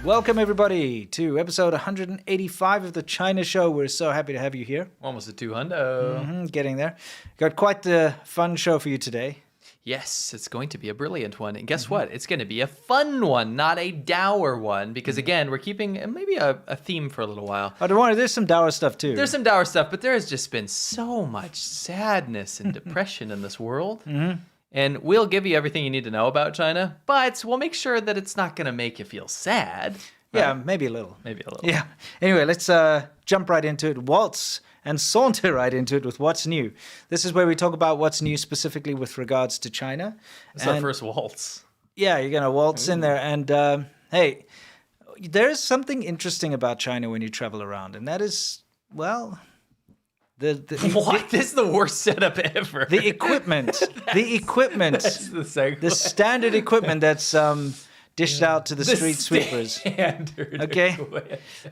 Welcome, everybody, to episode 185 of the China Show. We're so happy to have you here. Almost a 200. Getting there. Got quite the fun show for you today. Yes, it's going to be a brilliant one. And guess what? It's going to be a fun one, not a dour one. Because, again, we're keeping maybe a theme for a little while. Oh, don't worry, there's some dour stuff, too. There's some dour stuff, but there has just been so much sadness and depression in this world. And we'll give you everything you need to know about China, but we'll make sure that it's not going to make you feel sad. Yeah, maybe a little. Maybe a little. Yeah. Anyway, let's jump right into it. Waltz and saunter right into it with what's new. This is where we talk about what's new specifically with regards to China. It's our first waltz. Yeah, you're going to waltz in there. And hey, there's something interesting about China when you travel around, and that is, well... What? This is the worst setup ever. The equipment. That's the standard equipment that's dished out to the street sweepers. Okay?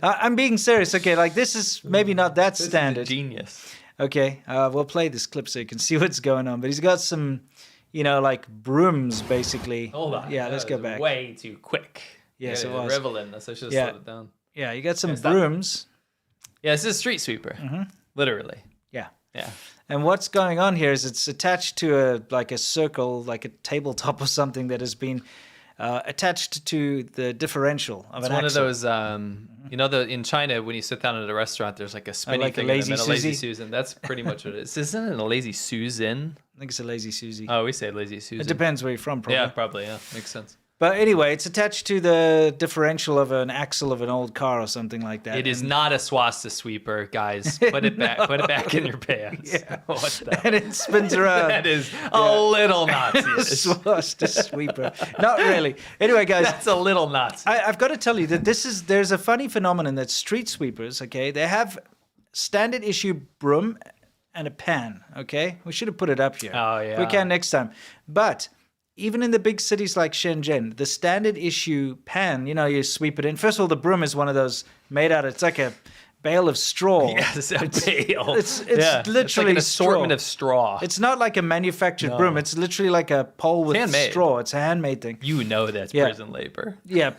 I'm being serious. Okay, like this is maybe not that standard. This is genius. Okay, we'll play this clip so you can see what's going on. But he's got some, like brooms, basically. Hold on. Yeah, let's go back. Way too quick. Yes, it was. Revel in this. I should have slowed it down. Yeah, you got some brooms. Yeah, this is a street sweeper. Literally. Yeah. Yeah. And what's going on here is it's attached to a circle, like a tabletop or something that has been attached to the differential of an axle. It's one of those, in China, when you sit down at a restaurant, there's like a spinning thing in the middle, lazy Susan. That's pretty much what it is. Isn't it a lazy Susan? I think it's a lazy Susie. Oh, we say lazy Susan. It depends where you're from, probably. Yeah, probably, yeah. Makes sense. But anyway, it's attached to the differential of an axle of an old car or something like that. It is not a swasta sweeper, guys. Put it back. Put it back in your pants. Yeah. What the? And it spins around. That is a little Nazi-ish. Swasta sweeper. Not really. Anyway, guys. That's a little Nazi. I've got to tell you that there's a funny phenomenon that street sweepers, okay, they have standard issue broom and a pan, okay? We should have put it up here. Oh, yeah. We can next time. But... even in the big cities like Shenzhen, the standard issue pan, you sweep it in. First of all, the broom is one of those made out, it's like a bale of straw. Yes, a bale. It's literally it's like an assortment of straw. It's not like a manufactured broom. It's literally like a pole with straw. It's a handmade thing. You know that's prison labor. Yeah,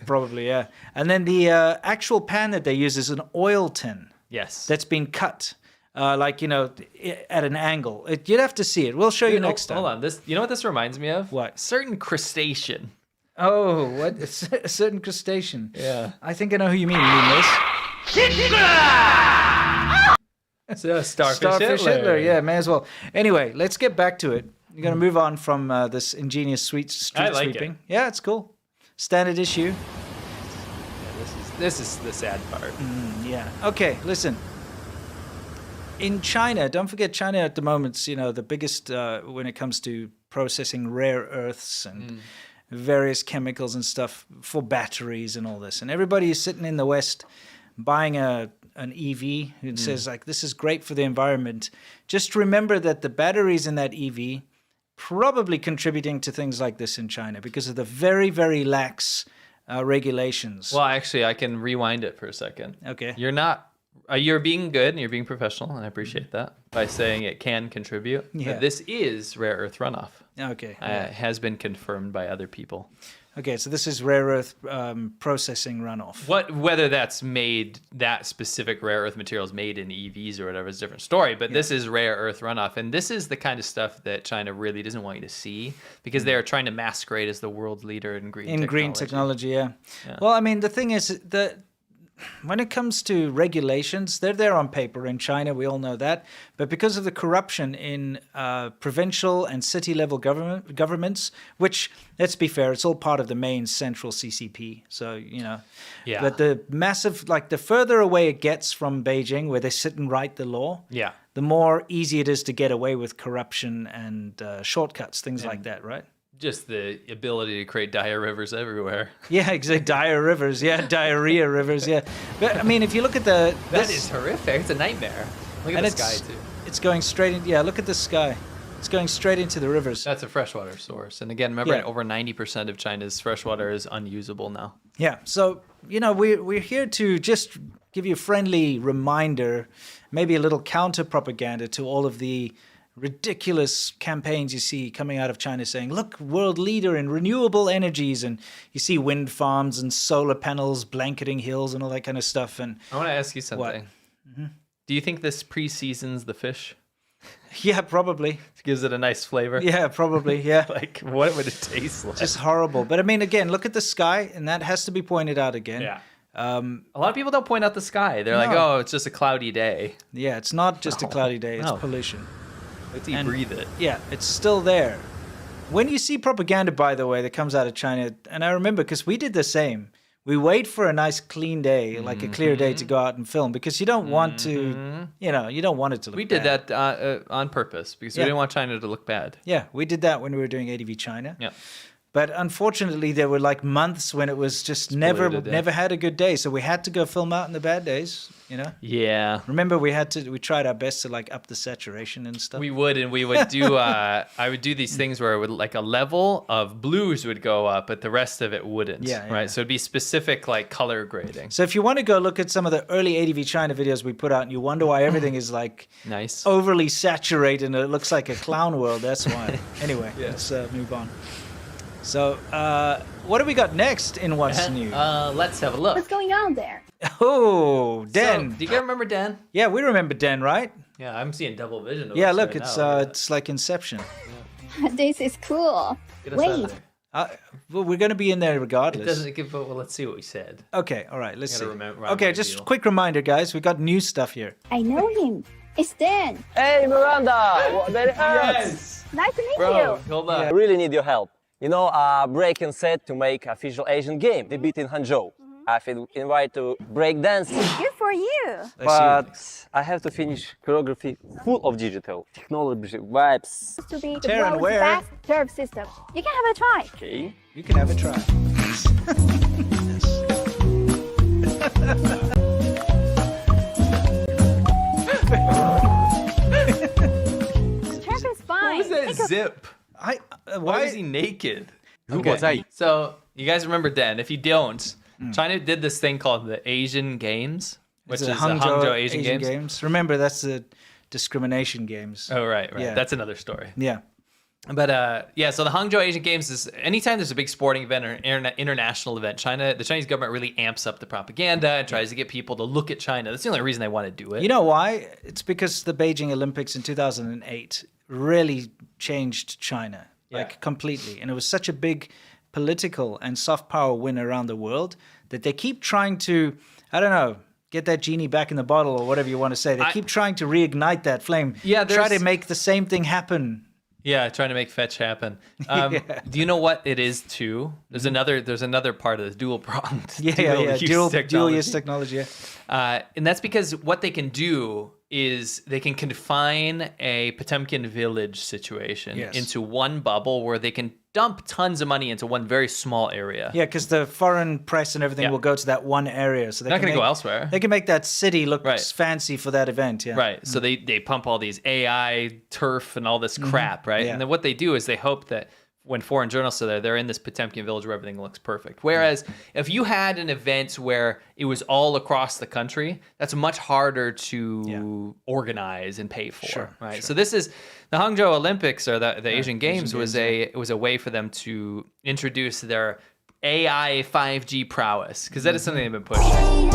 probably, yeah. And then the actual pan that they use is an oil tin. Yes. That's been cut. At an angle. You'd have to see it. We'll show you next time. Hold on. You know what this reminds me of? What? Certain crustacean. Oh, what? A certain crustacean. Yeah. I think I know who you mean. You mean this? It's Starfish Hitler. Yeah, may as well. Anyway, let's get back to it. You're going to move on from this ingenious street sweeping. It. Yeah, it's cool. Standard issue. Yeah, this is the sad part. Yeah. Okay, listen. In China, don't forget China at the moment's, the biggest when it comes to processing rare earths and various chemicals and stuff for batteries and all this. And everybody is sitting in the West buying an EV who says, like, this is great for the environment. Just remember that the batteries in that EV probably contributing to things like this in China because of the very, very lax regulations. Well, actually, I can rewind it for a second. Okay. You're being good and you're being professional, and I appreciate that, by saying it can contribute. Yeah. But this is rare earth runoff. Okay. It has been confirmed by other people. Okay, so this is rare earth processing runoff. Whether that specific rare earth material is made in EVs or whatever is a different story, but this is rare earth runoff. And this is the kind of stuff that China really doesn't want you to see because they are trying to masquerade as the world leader in green technology. Green technology, yeah. Well, I mean, the thing is that when it comes to regulations, they're there on paper in China. We all know that. But because of the corruption in provincial and city-level governments, which, let's be fair, it's all part of the main central CCP. So, Yeah. But the massive, the further away it gets from Beijing, where they sit and write the law, the more easy it is to get away with corruption and shortcuts, things like that, right? Just the ability to create diarrhea rivers everywhere. Yeah, exactly. Diarrhea rivers, yeah. But, I mean, if you look at that is horrific. It's a nightmare. Look at the sky, too. It's going straight in, look at the sky. It's going straight into the rivers. That's a freshwater source. And again, remember, over 90% of China's freshwater is unusable now. Yeah, so, we're here to just give you a friendly reminder, maybe a little counter-propaganda to all of the ridiculous campaigns you see coming out of China saying, look, world leader in renewable energies. And you see wind farms and solar panels blanketing hills and all that kind of stuff. And I want to ask you something. Do you think this pre-seasons the fish? yeah, probably. Gives it a nice flavor? Yeah, probably. Yeah. Like, what would it taste like? Just horrible. But I mean, again, look at the sky, and that has to be pointed out again. Yeah. A lot of people don't point out the sky. They're like, oh, it's just a cloudy day. Yeah, it's not just a cloudy day. It's No. pollution. Wait till you breathe it. Yeah, it's still there. When you see propaganda, by the way, that comes out of China, and I remember because we did the same. We wait for a nice clean day, like a clear day to go out and film because you don't want to, you don't want it to look We bad. did that on purpose because we didn't want China to look bad. Yeah, we did that when we were doing ADVChina. Yeah. But unfortunately, there were like months when it was just never had a good day. So we had to go film out in the bad days, Yeah. Remember, we tried our best to like up the saturation and stuff. We would do, I would do these things where it would like a level of blues would go up, but the rest of it wouldn't. Yeah, right. yeah. So it'd be specific like color grading. So if you want to go look at some of the early ADVChina videos we put out and you wonder why everything is like Nice. overly saturated and it looks like a clown world, that's why. Anyway, let's move on. So what do we got next in What's New? Let's have a look. What's going on there? Oh, Den. So, do you guys remember Dan? Yeah, we remember Den, right? Yeah, I'm seeing double vision. of Yeah, this look, right it's now. it's like Inception. This is cool. Get us out of Wait, there. Well, we're going to be in there It regardless. doesn't give. Well, let's see what we said. Okay, all right, let's see. Gotta remember Okay, my just deal. quick reminder, guys. We got new stuff here. I know him. It's Dan. Hey Miranda, what that hurts. Nice to meet Bro, you. hold on. I really need your help. Breaking set to make official Asian game. They beat in Hangzhou. I've been invited to break dance, Good for you. Let's see. but I have to finish choreography full of digital technology vibes. To be the Taryn, world's where? best serve system. You can have a try. Okay. You can have a try. Turf is fine. What was that Take a- zip? Why Why is he naked? 如果在 So you guys remember Dan? If you don't, Hmm. China did this thing called the Asian Games, which It's is the the Hangzhou Asian Games. Remember, that's the discrimination games. Oh right. Yeah. That's another story. Yeah. But so the Hangzhou Asian Games is anytime there's a big sporting event or an international event, the Chinese government really amps up the propaganda and tries to get people to look at China. That's the only reason they want to do it. You know why? It's because the Beijing Olympics in 2008 really changed China, like completely. And it was such a big political and soft power win around the world that they keep trying to, I don't know, get that genie back in the bottle or whatever you want to say. They keep trying to reignite that flame. Yeah, try to there's- make the same thing happen. Yeah, trying to make fetch happen. Do you know what it is too? There's another part of this dual pronged. Dual use technology. Yeah. And that's because what they can do is they can confine a Potemkin village situation Yes. into one bubble where they can dump tons of money into one very small area. Yeah, because the foreign press and everything Yeah. will go to that one area. So they're Not going to go elsewhere. They can make that city look Right. fancy for that event. Yeah. Right. So they pump all these AI turf and all this crap, right? Mm-hmm. Yeah. And then what they do is they hope that when foreign journalists are there, they're in this Potemkin village where everything looks perfect. Whereas if you had an event where it was all across the country, that's much harder to organize and pay for. Sure, right. sure. So this is the Hangzhou Olympics or the Asian Games was a way for them to introduce their AI 5G prowess because that is something they've been pushing.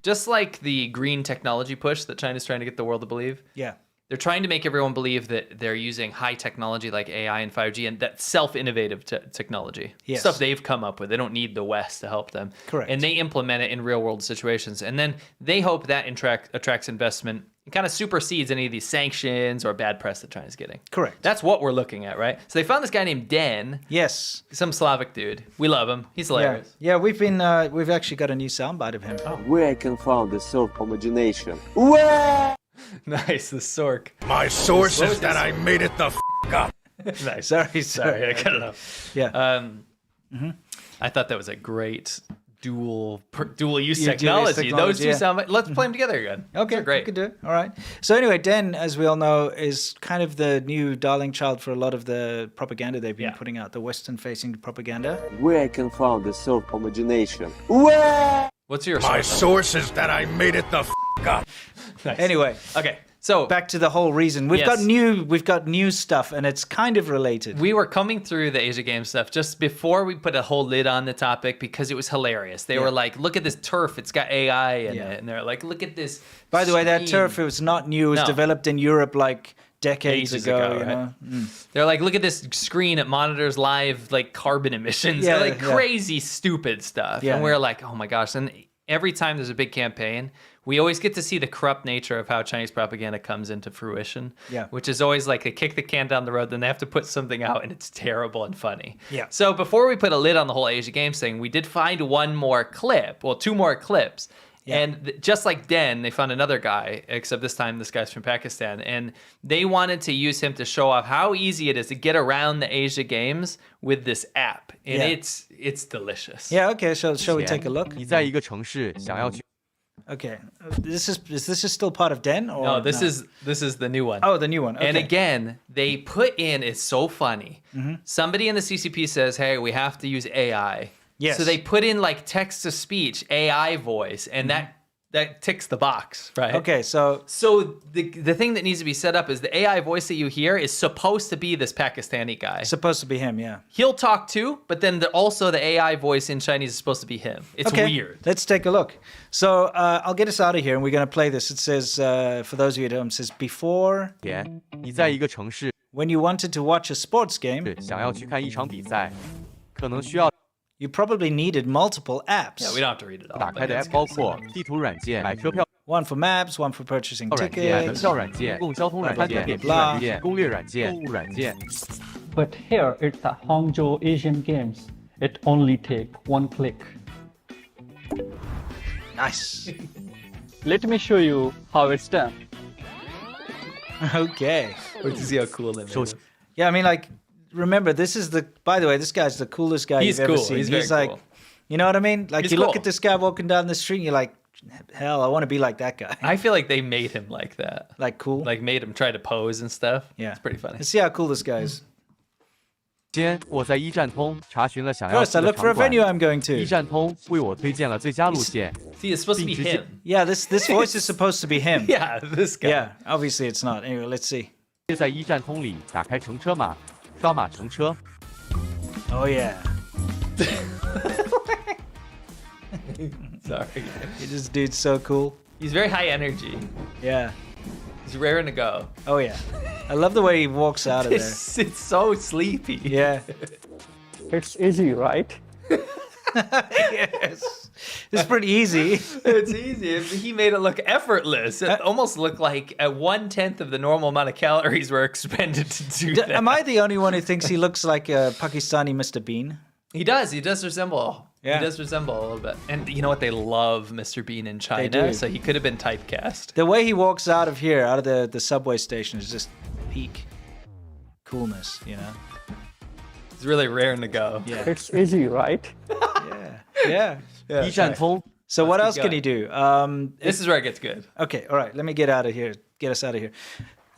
Just like the green technology push that China's trying to get the world to believe. Yeah. They're trying to make everyone believe that they're using high technology like AI and 5G and that self-innovative technology. Yes. Stuff they've come up with. They don't need the West to help them. Correct. And they implement it in real-world situations. And then they hope that attracts investment and kind of supersedes any of these sanctions or bad press that China's getting. Correct. That's what we're looking at, right? So they found this guy named Den, Yes. some Slavic dude. We love him. He's Yeah. hilarious. Yeah, we've actually got a new soundbite of him. Where I can find the surf imagination. Where? Nice, the Sork. My source is that I made it the f up. Nice. Sorry. I cut it off. Yeah. I thought that was a great dual use Dual-use technology. Those technology, two yeah. sound. Let's play them together again. Okay, They're great. we could do it. All right. So anyway, Den, as we all know, is kind of the new darling child for a lot of the propaganda they've been Yeah. putting out, the Western-facing propaganda. Where I can find the surf imagination. Where? What's your My source? source is that I made it the f up. Nice. Anyway, Okay. So back to the whole reason. We've got new stuff, and it's kind of related. we were coming through the Asia Games stuff just before we put a whole lid on the topic because it was hilarious. They were like, look at this turf. It's got AI in it. And they're like, look at this. By the way, that screen. turf, it was not new. It was No. developed in Europe like decades Ages ago. ago, You right? know? They're like, look at this screen. It monitors live like carbon emissions. Yeah, They're like yeah. crazy, stupid stuff. Yeah. And we're like, oh my gosh. And every time there's a big campaign, we always get to see the corrupt nature of how Chinese propaganda comes into fruition. Yeah. Which is always like they kick the can down the road, then they have to put something out, and it's terrible and funny. Yeah. So before we put a lid on the whole Asia Games thing, we did find one more clip. Well, two more clips. Yeah. And just like Den, they found another guy, except this time this guy's from Pakistan. And they wanted to use him to show off how easy it is to get around the Asia Games with this app. And Yeah. it's delicious. Yeah, okay, so shall we take a look? 你在一个城市想要去 Okay. Is this still part of Den? Or No, this is the new one. Oh, the new one. Okay. And again, they put in, it's so funny. Somebody in the CCP says, hey, we have to use AI. Yes. So they put in like text to speech, AI voice, and that ticks the box, right? Okay, so So the thing that needs to be set up is the AI voice that you hear is supposed to be this Pakistani guy. it's supposed to be him, yeah. He'll talk too, but then also the AI voice in Chinese is supposed to be him. It's Okay, weird. let's take a look. So I'll get us out of here, and we're going to play this. It says, for those of you at home, it says, before, 点，你在一个城市 when you wanted to watch a sports game, 想要去看一场比赛，可能需要 you probably needed multiple apps. Yeah, we don't have to read it all. 打 but 开的 it's app 包括地图软件、买车票 One for maps, one for purchasing 软件、门 tickets. 票软件、公交通软件、点评软件、攻略软件、购物软件。 But here it's the Hangzhou Asian Games. It only take one click. Nice. Let me show you how it's done. Okay. Wait to see how cool they made it. Yeah, I mean, like, remember, by the way, this guy's the coolest guy He's you've ever cool. seen. He's very like, cool. you know what I mean? Like, He's you look cool. at this guy walking down the street, and you're like, hell, I want to be like that guy. I feel like they made him like that. Like, cool. Like made him try to pose and stuff. Yeah. It's pretty funny. Let's see how cool this guy is. 先，我在一站通查询了想要 First, 去 I 的 look for a 场馆 venue。I'm going 一 to. 站通为我推荐了最佳路线， See, it's supposed to be him. Yeah, this voice is supposed to be him. Yeah, this guy. Yeah, obviously it's not. Anyway, let's see. 在一站通里打开乘车码，刷码乘车。 Oh, yeah. Sorry. This dude's so cool. He's very high energy. Yeah. He's raring to go. Oh, yeah. I love the way he walks out of there. It's so sleepy. Yeah. It's easy, right? Yes. It's pretty easy. It's easy. He made it look effortless. It almost looked like 1/10 of the normal amount of calories were expended to do that. Am I the only one who thinks he looks like a Pakistani Mr. Bean? He does. He does resemble. Yeah. He does resemble a little bit. And you know what? They love Mr. Bean in China. do. So he could have been typecast. The way he walks out of here, out of the subway station, is just peak coolness, you know? He's really raring to go. Yeah. It's easy, right? Yeah. 一站通 So what keep else can going. he do? This is where it gets good. Okay, all right. Let me get out of here. Get us out of here.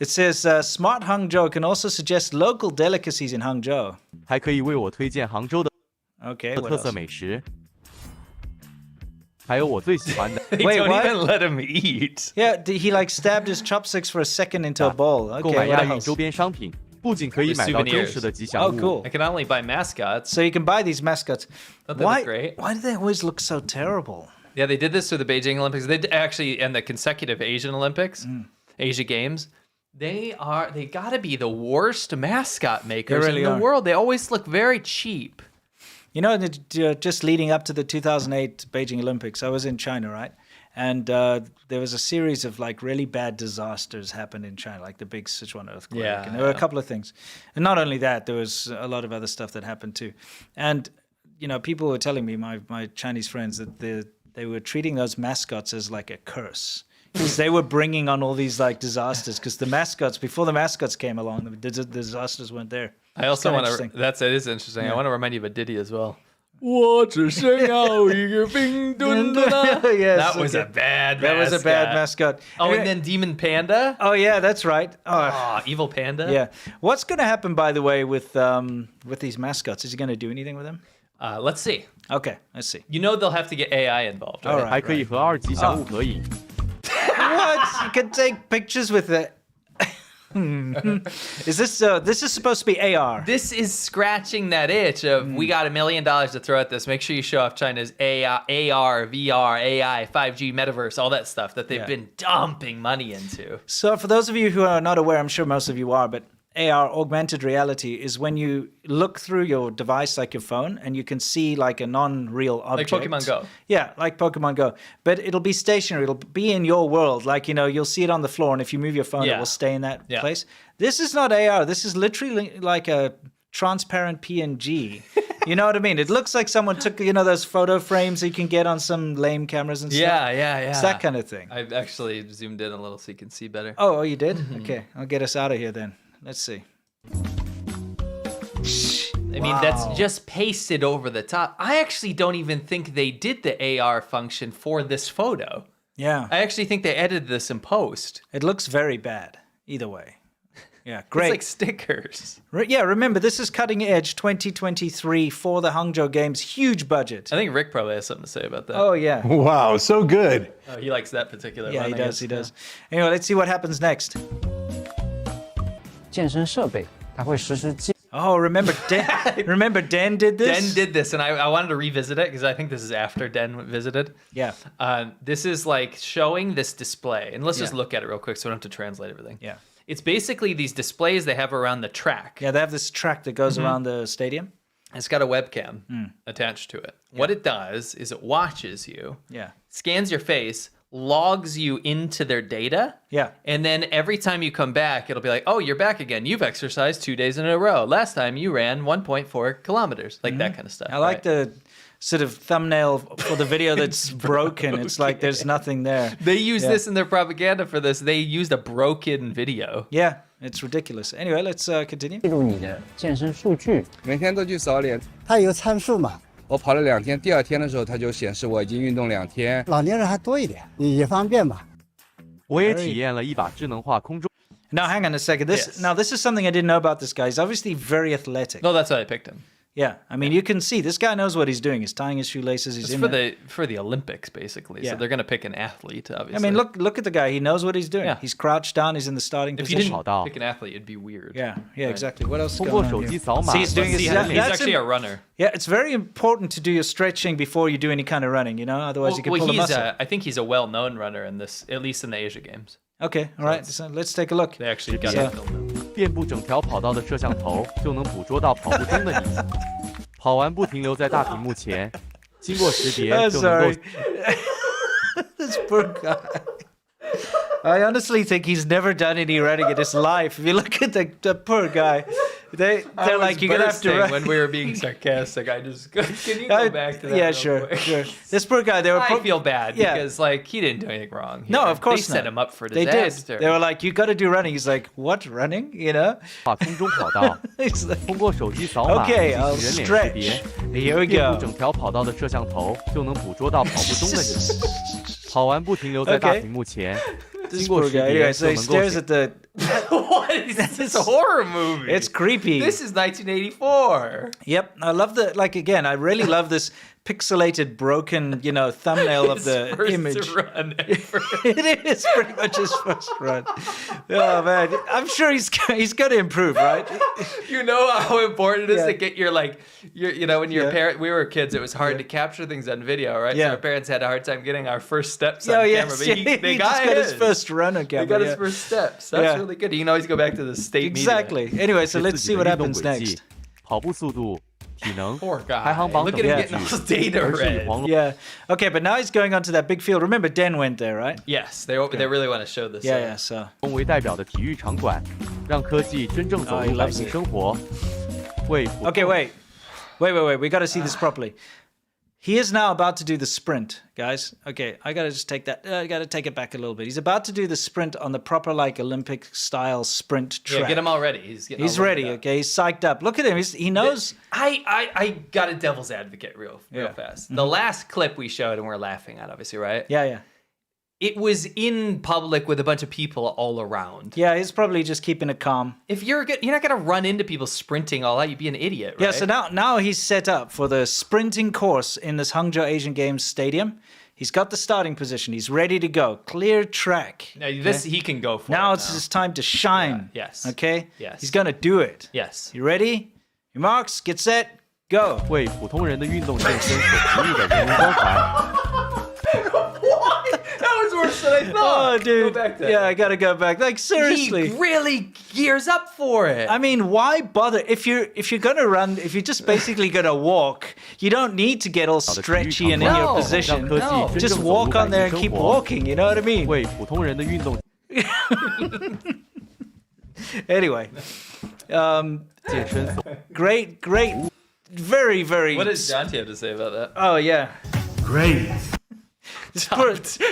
It says Smart Hangzhou can also suggest local delicacies in Hangzhou. 还可以为我推荐杭州的 Okay. What 特色 else? 美食，还有我最喜欢的 They Wait, don't what? even let him eat. Yeah, he like stabbed his chopsticks for a second into a bowl. 购买 Okay, 亚 what 运 else? 周边商品，不仅可以买到真实的吉祥 Oh, 物， cool. I can only buy mascots. So you can buy these mascots. Don't they look great? Why do they always look so terrible? Yeah, they did this for the Beijing Olympics. They did actually, and the consecutive Asian Olympics, Asia Games. They gotta be the worst mascot makers really in the are. world. They always look very cheap. You know, just leading up to the 2008 Beijing Olympics, I was in China, right? And there was a series of like really bad disasters happened in China, like the big Sichuan earthquake. Yeah, And there were a yeah. couple of things. And not only that, there was a lot of other stuff that happened too. And, you know, people were telling me, my Chinese friends, that they were treating those mascots as like a curse. Because they were bringing on all these like disasters. Because before the mascots came along, the disasters weren't there. I also kinda want to. interesting. It is interesting. I want to remind you of a ditty as well. Yes, That was okay. a bad. That was a bad mascot. Oh, Anyway- and then Demon Panda. Oh yeah, that's right. Oh, Oh, evil panda. yeah. What's going to happen, by the way, with these mascots? Is he going to do anything with them? Let's see. Okay, let's see. You know they'll have to get AI involved, right? All right. 还可以和2级祥物合影。 What? you can take pictures with it. Is this this is supposed to be AR? This is scratching that itch of we got $1 million to throw at this. Make sure you show off China's AR, VR, AI, 5G, metaverse, all that stuff that they've been dumping money into. So for those of you who are not aware, I'm sure most of you are, but AR, augmented reality, is when you look through your device like your phone and you can see like a non-real object. Like Pokemon Go. Yeah, like Pokemon Go. But it'll be stationary. It'll be in your world. Like, you'll see it on the floor, and if you move your phone, it will stay in that place. This is not AR. This is literally like a transparent PNG. You know what I mean? It looks like someone took, those photo frames that you can get on some lame cameras and stuff. Yeah. It's that kind of thing. I've actually zoomed in a little so you can see better. Oh, you did? Okay, I'll get us out of here then. Let's see. I mean, that's just pasted over the top. I actually don't even think they did the AR function for this photo. Yeah. I actually think they edited this in post. It looks very bad, either way. Yeah, great. It's like stickers. Yeah, remember, this is cutting edge 2023 for the Hangzhou Games. Huge budget. I think Rick probably has something to say about that. Oh, yeah. Wow, so good. Oh, he likes that particular Yeah, one. he I does, guess. he does. Anyway, let's see what happens next. 健身设备，它会实时记。 Oh, remember Den did this? Den did this, and I wanted to revisit it because I think this is after Den visited. Yeah. This is like showing this display, and let's just look at it real quick so we don't have to translate everything. Yeah. It's basically these displays they have around the track. Yeah, they have this track that goes around the stadium. It's got a webcam attached to it. What it does is it watches you, scans your face, logs you into their data. Yeah. And then every time you come back, it'll be like, oh, you're back again. You've exercised 2 days in a row. Last time you ran 1.4 kilometers. Like that kind of stuff. I like the sort of thumbnail for the video that's broken. It's like there's nothing there. They use this in their propaganda for this. They used a broken video. Yeah, it's ridiculous. Anyway, let's continue. 记录你的健身数据，每天都去扫脸，它有参数嘛，我跑了2天，第2天的时候它就显示我已经运动2天。老年人还多一点，也方便嘛。我也体验了一把智能化空中。 Now, hang on a second. This is something I didn't know about this guy. He's obviously very athletic. No, that's why I picked him. Yeah, I mean, you can see this guy knows what he's doing. He's tying his shoelaces. He's It's in for the Olympics, basically. So they're going to pick an athlete, obviously. I mean, look at the guy. He knows what he's doing. Yeah. He's crouched down. He's in the starting If you position. didn't pick an athlete, it'd be weird. Yeah, exactly. What else is 通过 going 手 on 机 here? 扫码 See, he's doing his, He's actually a runner. Yeah, it's very important to do your stretching before you do any kind of running, Otherwise you can pull a muscle. I think he's a well-known runner in this, at least in the Asia Games. Okay, all right. So let's take a look. They actually got it filmed. 遍布整条跑道的摄像头就能捕捉到跑步中的你。跑完不停留在大屏幕前，经过识别 Oh, 就能 sorry. 够。 This poor guy. I honestly think he's never done any running in his life. If you look at the poor guy, they're like, you're gonna have to run. When we were being sarcastic, I just can you go back to that? Yeah, real sure, quick? sure. This poor guy, they were. I feel bad Yeah. because he didn't do anything wrong. No, here. of course they set not. him up for They disaster. did. They were like, you got to do running. He's like, what running? 把空中跑道 He's like, 通过手机扫码进 Okay, 行 I'll 人脸识 stretch. 别， Here we 遍布 go. 整条跑道的摄像头就能捕捉到跑步中的你。跑完不停留在大 Okay. 屏幕前， This 经过 poor 识 guy. 别 Anyway, so 就 he 能够 stares 显 at the. What is this? It's a horror movie. It's creepy. This is 1984. Yep, I love again, I really love this pixelated, broken, thumbnail of the First image. run ever. It is pretty much his first run. Oh man, I'm sure he's going to improve, right? You know how important it is Yeah. to get your when your parent. We were kids. It was hard to capture things on video, right? Yeah. So our parents had a hard time getting our first steps on Oh camera. yes, But yeah, they he got just got his his. first run on camera. They got his yeah. first steps. That's Yeah. really good. You can always go back to the state Exactly. Anyway, so 示 let's 自 see 己 what 的运动 happens 轨迹 next.、跑步速度、体能、 Poor guy. 排行榜 Look 等 at him 数 getting all 据 his data 而是以 read. 黄龙 Yeah. Okay, but now he's going on to that big field. Remember, Den went there, right? Yes, they really want to show this. Yeah, yeah. So 为代表的体育场馆，让科技真正走 Oh, he 入百 loves 姓 it. 生活。为普 okay, wait. We got to see this properly. He is now about to do the sprint, guys. Okay, I gotta just take that. I gotta take it back a little bit. He's about to do the sprint on the proper, Olympic style sprint track. Yeah, get him all ready. He's ready. all Okay, he's psyched up. Look at him. He knows. I got a devil's advocate real fast. The last clip we showed and we're laughing at, obviously, right? Yeah. It was in public with a bunch of people all around. Yeah, he's probably just keeping it calm. If you're not gonna run into people sprinting all out, you'd be an idiot, right? Yeah, so now he's set up for the sprinting course in this Hangzhou Asian Games Stadium. He's got the starting position. He's ready to go. Clear track. Now, this he can go for. Now it it's his time to shine. Yeah. Yes. Okay? Yes. He's going to do it. Yes. You ready? Your marks, get set, go. 为普通人的运动健身所服务的人文关怀。 That was worse than I thought. Oh, dude. Go back there. Yeah, I got to go back. Like, seriously. He really gears up for it. I mean, why bother? If you're gonna run, if you're just basically gonna walk, you don't need to get all stretchy and in your No, position. no. Just walk on there and keep walking. You know what I mean? 为普通人的运动 Anyway, 健身所。 great, very, very. What does Jonty have to say about that? Oh yeah. Great.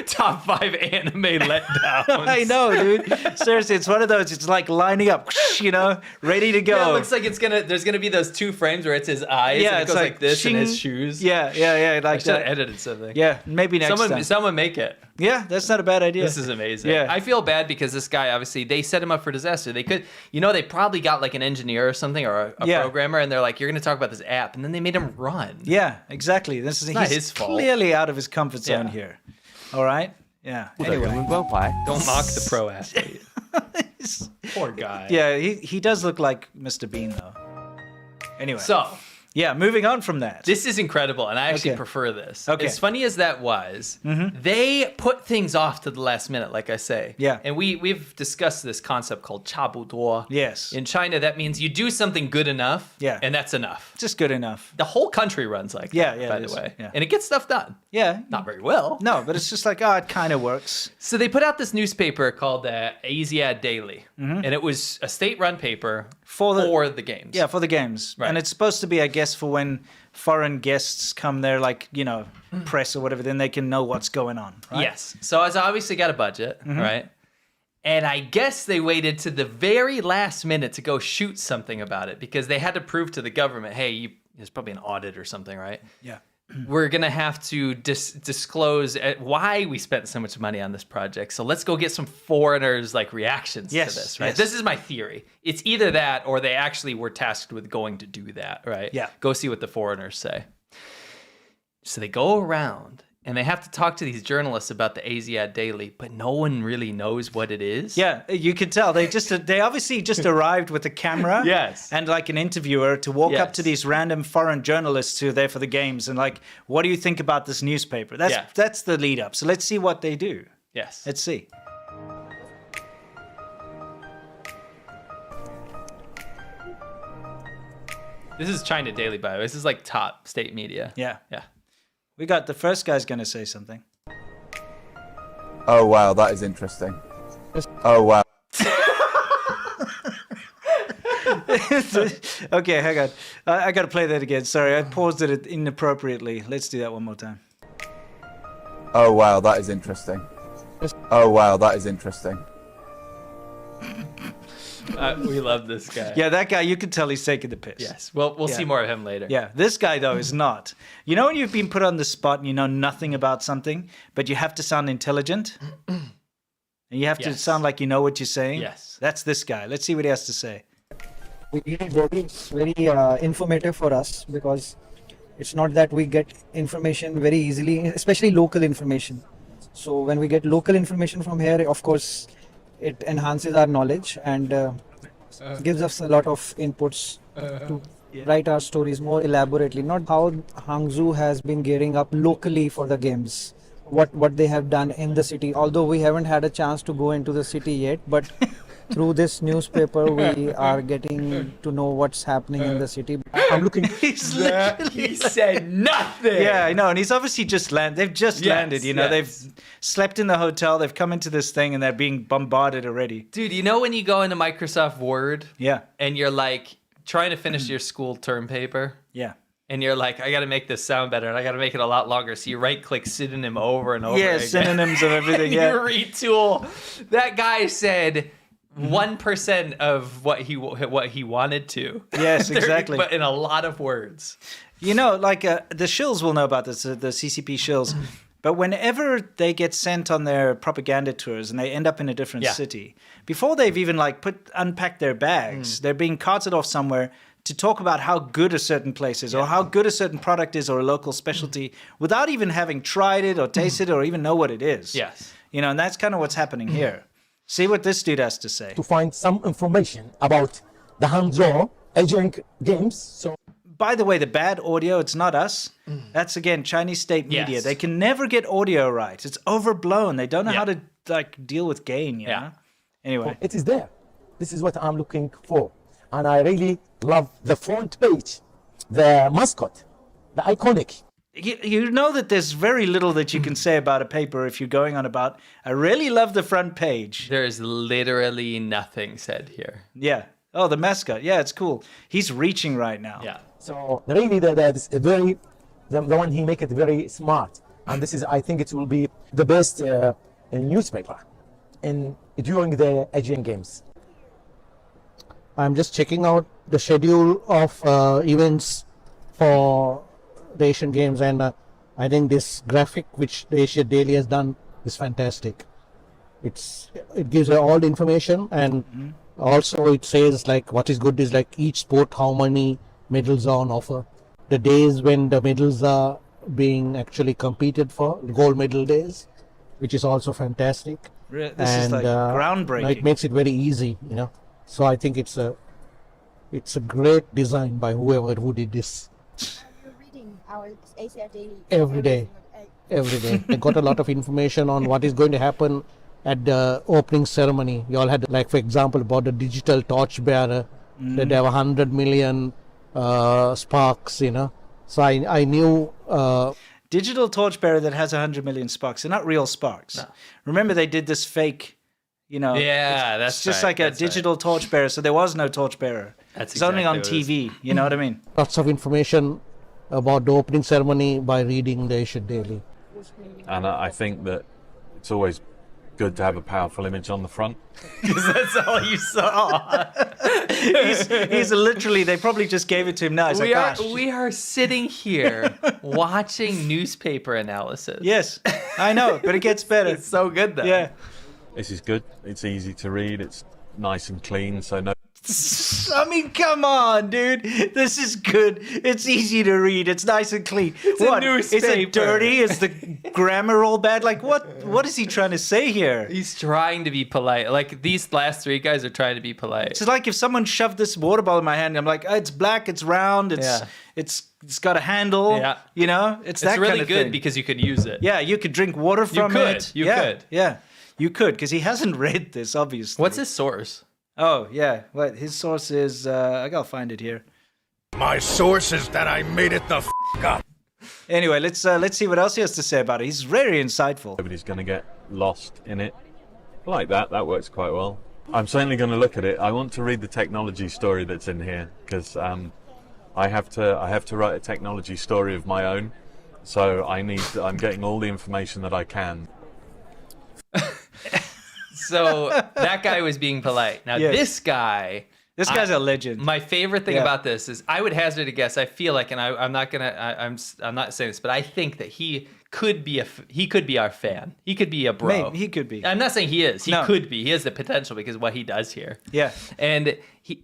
Top 5 anime letdowns. I know, dude. Seriously, it's one of those. It's like lining up, you know, ready to go. Yeah, it looks like there's gonna be those 2 frames where it's his eyes and it it's goes like this and his shing. shoes. Yeah, I like should have that. edited something. Yeah, maybe next time. Someone make it. Yeah, that's not a bad idea. This is amazing. Yeah. I feel bad because this guy, obviously, they set him up for disaster. They could, they probably got like an engineer or something or a programmer and they're like, you're going to talk about this app. And then they made him run. Yeah, exactly. This is not he's his fault. clearly out of his comfort zone here. All right? Yeah. 的人 Anyway. 文关怀。 Don't mock the pro athlete. Poor guy. Yeah, he does look like Mr. Bean though. Anyway. So, yeah, moving on from that. this is incredible, and I actually Okay. prefer this. Okay. As funny as that was, they put things off to the last minute, like I say. Yeah. And we've discussed this concept called 差不多. Yes. In China, that means you do something good enough, Yeah. and that's enough. Just good enough. The whole country runs like Yeah, that, yeah, by it the is. way. Yeah. And it gets stuff done. Yeah. Not very well. No, but it's just like, it kind of works. So they put out this newspaper called ADVChina Daily, and it was a state-run paper For the games. Yeah, for the games. Right. And it's supposed to be, I guess, for when foreign guests come there, like, press or whatever, then they can know what's going on, right? Yes. So it's obviously got a budget, right? And I guess they waited to the very last minute to go shoot something about it because they had to prove to the government, hey, there's probably an audit or something, right? Yeah. We're going to have to disclose why we spent so much money on this project. So let's go get some foreigners' reactions to this, right? yes. This is my theory. It's either that or they actually were tasked with going to do that, right? Yeah. Go see what the foreigners say. So they go around and they have to talk to these journalists about the ADVChina Daily, but no one really knows what it is. Yeah, you could tell. They obviously just arrived with a camera Yes. and like an interviewer to walk up Yes. to these random foreign journalists who are there for the games and like, what do you think about this newspaper? Yeah. That's the lead up. So let's see what they do. Yes. Let's see. This is China Daily, by the way. This is like top state media. Yeah. Yeah. We got the first guy's going to say something. Oh wow, that is interesting. Oh wow. Okay, hang on. I got to play that again. Sorry, I paused it inappropriately. Let's do that one more time. Oh wow, that is interesting. Oh wow, that is interesting. We love this guy. Yeah, that guy, you can tell he's taking the piss. Yes. Well, we'll see more of him later. Yeah, this guy, though, is not. You know when you've been put on the spot and you know nothing about something, but you have to sound intelligent? And you have to Yes. sound like you know what you're saying? Yes. That's this guy. Let's see what he has to say. We need it very informative for us because it's not that we get information very easily, especially local information. So when we get local information from here, of course, it enhances our knowledge and gives us a lot of inputs to write our stories more elaborately. Not how Hangzhou has been gearing up locally for the games, what they have done in the city. Although we haven't had a chance to go into the city yet, but through this newspaper we are getting to know what's happening in the city. I'm looking. He's literally... He said nothing. Yeah, I know. And he's obviously just landed. They've just landed, you know. yes. They've slept in the hotel. They've come into this thing and they're being bombarded already. Dude, you know when you go into Microsoft Word Yeah. and you're like trying to finish your school term paper? Yeah. And you're like, I got to make this sound better and I got to make it a lot longer. So you right click synonym over and over Yeah, again. synonyms of everything. And Yeah. you retool. That guy said 1% of what he wanted to. Yes, exactly. But in a lot of words. You know, like the shills will know about this, the CCP shills. But whenever they get sent on their propaganda tours and they end up in a different city, before they've even unpacked their bags, they're being carted off somewhere to talk about how good a certain place is or how good a certain product is or a local specialty without even having tried it or tasted it or even know what it is. Yes. And that's kind of what's happening here. See what this dude has to say. To find some information about the Hangzhou Asian Games. So, by the way, the bad audio, it's not us. That's, again, Chinese state media. Yes. They can never get audio right. It's overblown. They don't know how to deal with gain, you know? Anyway. it is there. This is what I'm looking for. And I really love the front page, the mascot, the iconic. You know that there's very little that you can say about a paper if you're going on about, I really love the front page. There is literally nothing said here. Yeah. Oh, the mascot. Yeah, it's cool. He's reaching right now. Yeah. So really, that is the one he make it very smart. And this is, I think, it will be the best newspaper during the Asian Games. I'm just checking out the schedule of events for the Asian Games, and I think this graphic which the Asia Daily has done is fantastic. It gives all the information, and also it says like what is good is like each sport how many medals are on offer, the days when the medals are being actually competed for, gold medal days, which is also fantastic. This is like groundbreaking. It makes it very easy, So I think it's a great design by who did this. You're reading our Asia Daily Every day. I got a lot of information on what is going to happen at the opening ceremony. We all had, like, for example, about the digital torchbearer, that there were 100 million sparks, So I knew... digital torchbearer that has 100 million sparks. They're not real sparks. No. Remember, they did this fake... Yeah, it's just like a digital torchbearer, so there was no torchbearer. It's only on TV, you know what I mean? Lots of information about the opening ceremony by reading the Asia Daily. And I think that it's always good to have a powerful image on the front. Because that's all you saw. he's literally, they probably just gave it to him now. He's we are sitting here watching newspaper analysis. Yes, I know, but it gets better. It's so good, though. Yeah. This is good. It's easy to read. It's nice and clean, so no... I mean, come on, dude. This is good. It's easy to read. It's nice and clean. It's a newspaper. Is it dirty? Is the grammar all bad? Like, what is he trying to say here? He's trying to be polite. Like, these last three guys are trying to be polite. It's like if someone shoved this water bottle in my hand, I'm like, oh, it's black, it's round, it's got a handle. Yeah. It's that really kind of good thing. because you could use it. Yeah, you could drink water from it. You could. Yeah, you could, because he hasn't read this, obviously. What's his source? Oh, yeah. Well, his source is, I gotta find it here. My source is that I made it the f*** up. Anyway, let's see what else he has to say about it. He's very insightful. Nobody's going to get lost in it. I like that. That works quite well. I'm certainly going to look at it. I want to read the technology story that's in here, because I have to write a technology story of my own. So I'm getting all the information that I can. So that guy was being polite. Now this guy's a legend. My favorite thing about this is I would hazard a guess. I feel like, and I'm not saying this, but I think that he could be our fan. He could be a bro. Maybe, he could be. I'm not saying he is. He could be. He has the potential because of what he does here. Yeah. And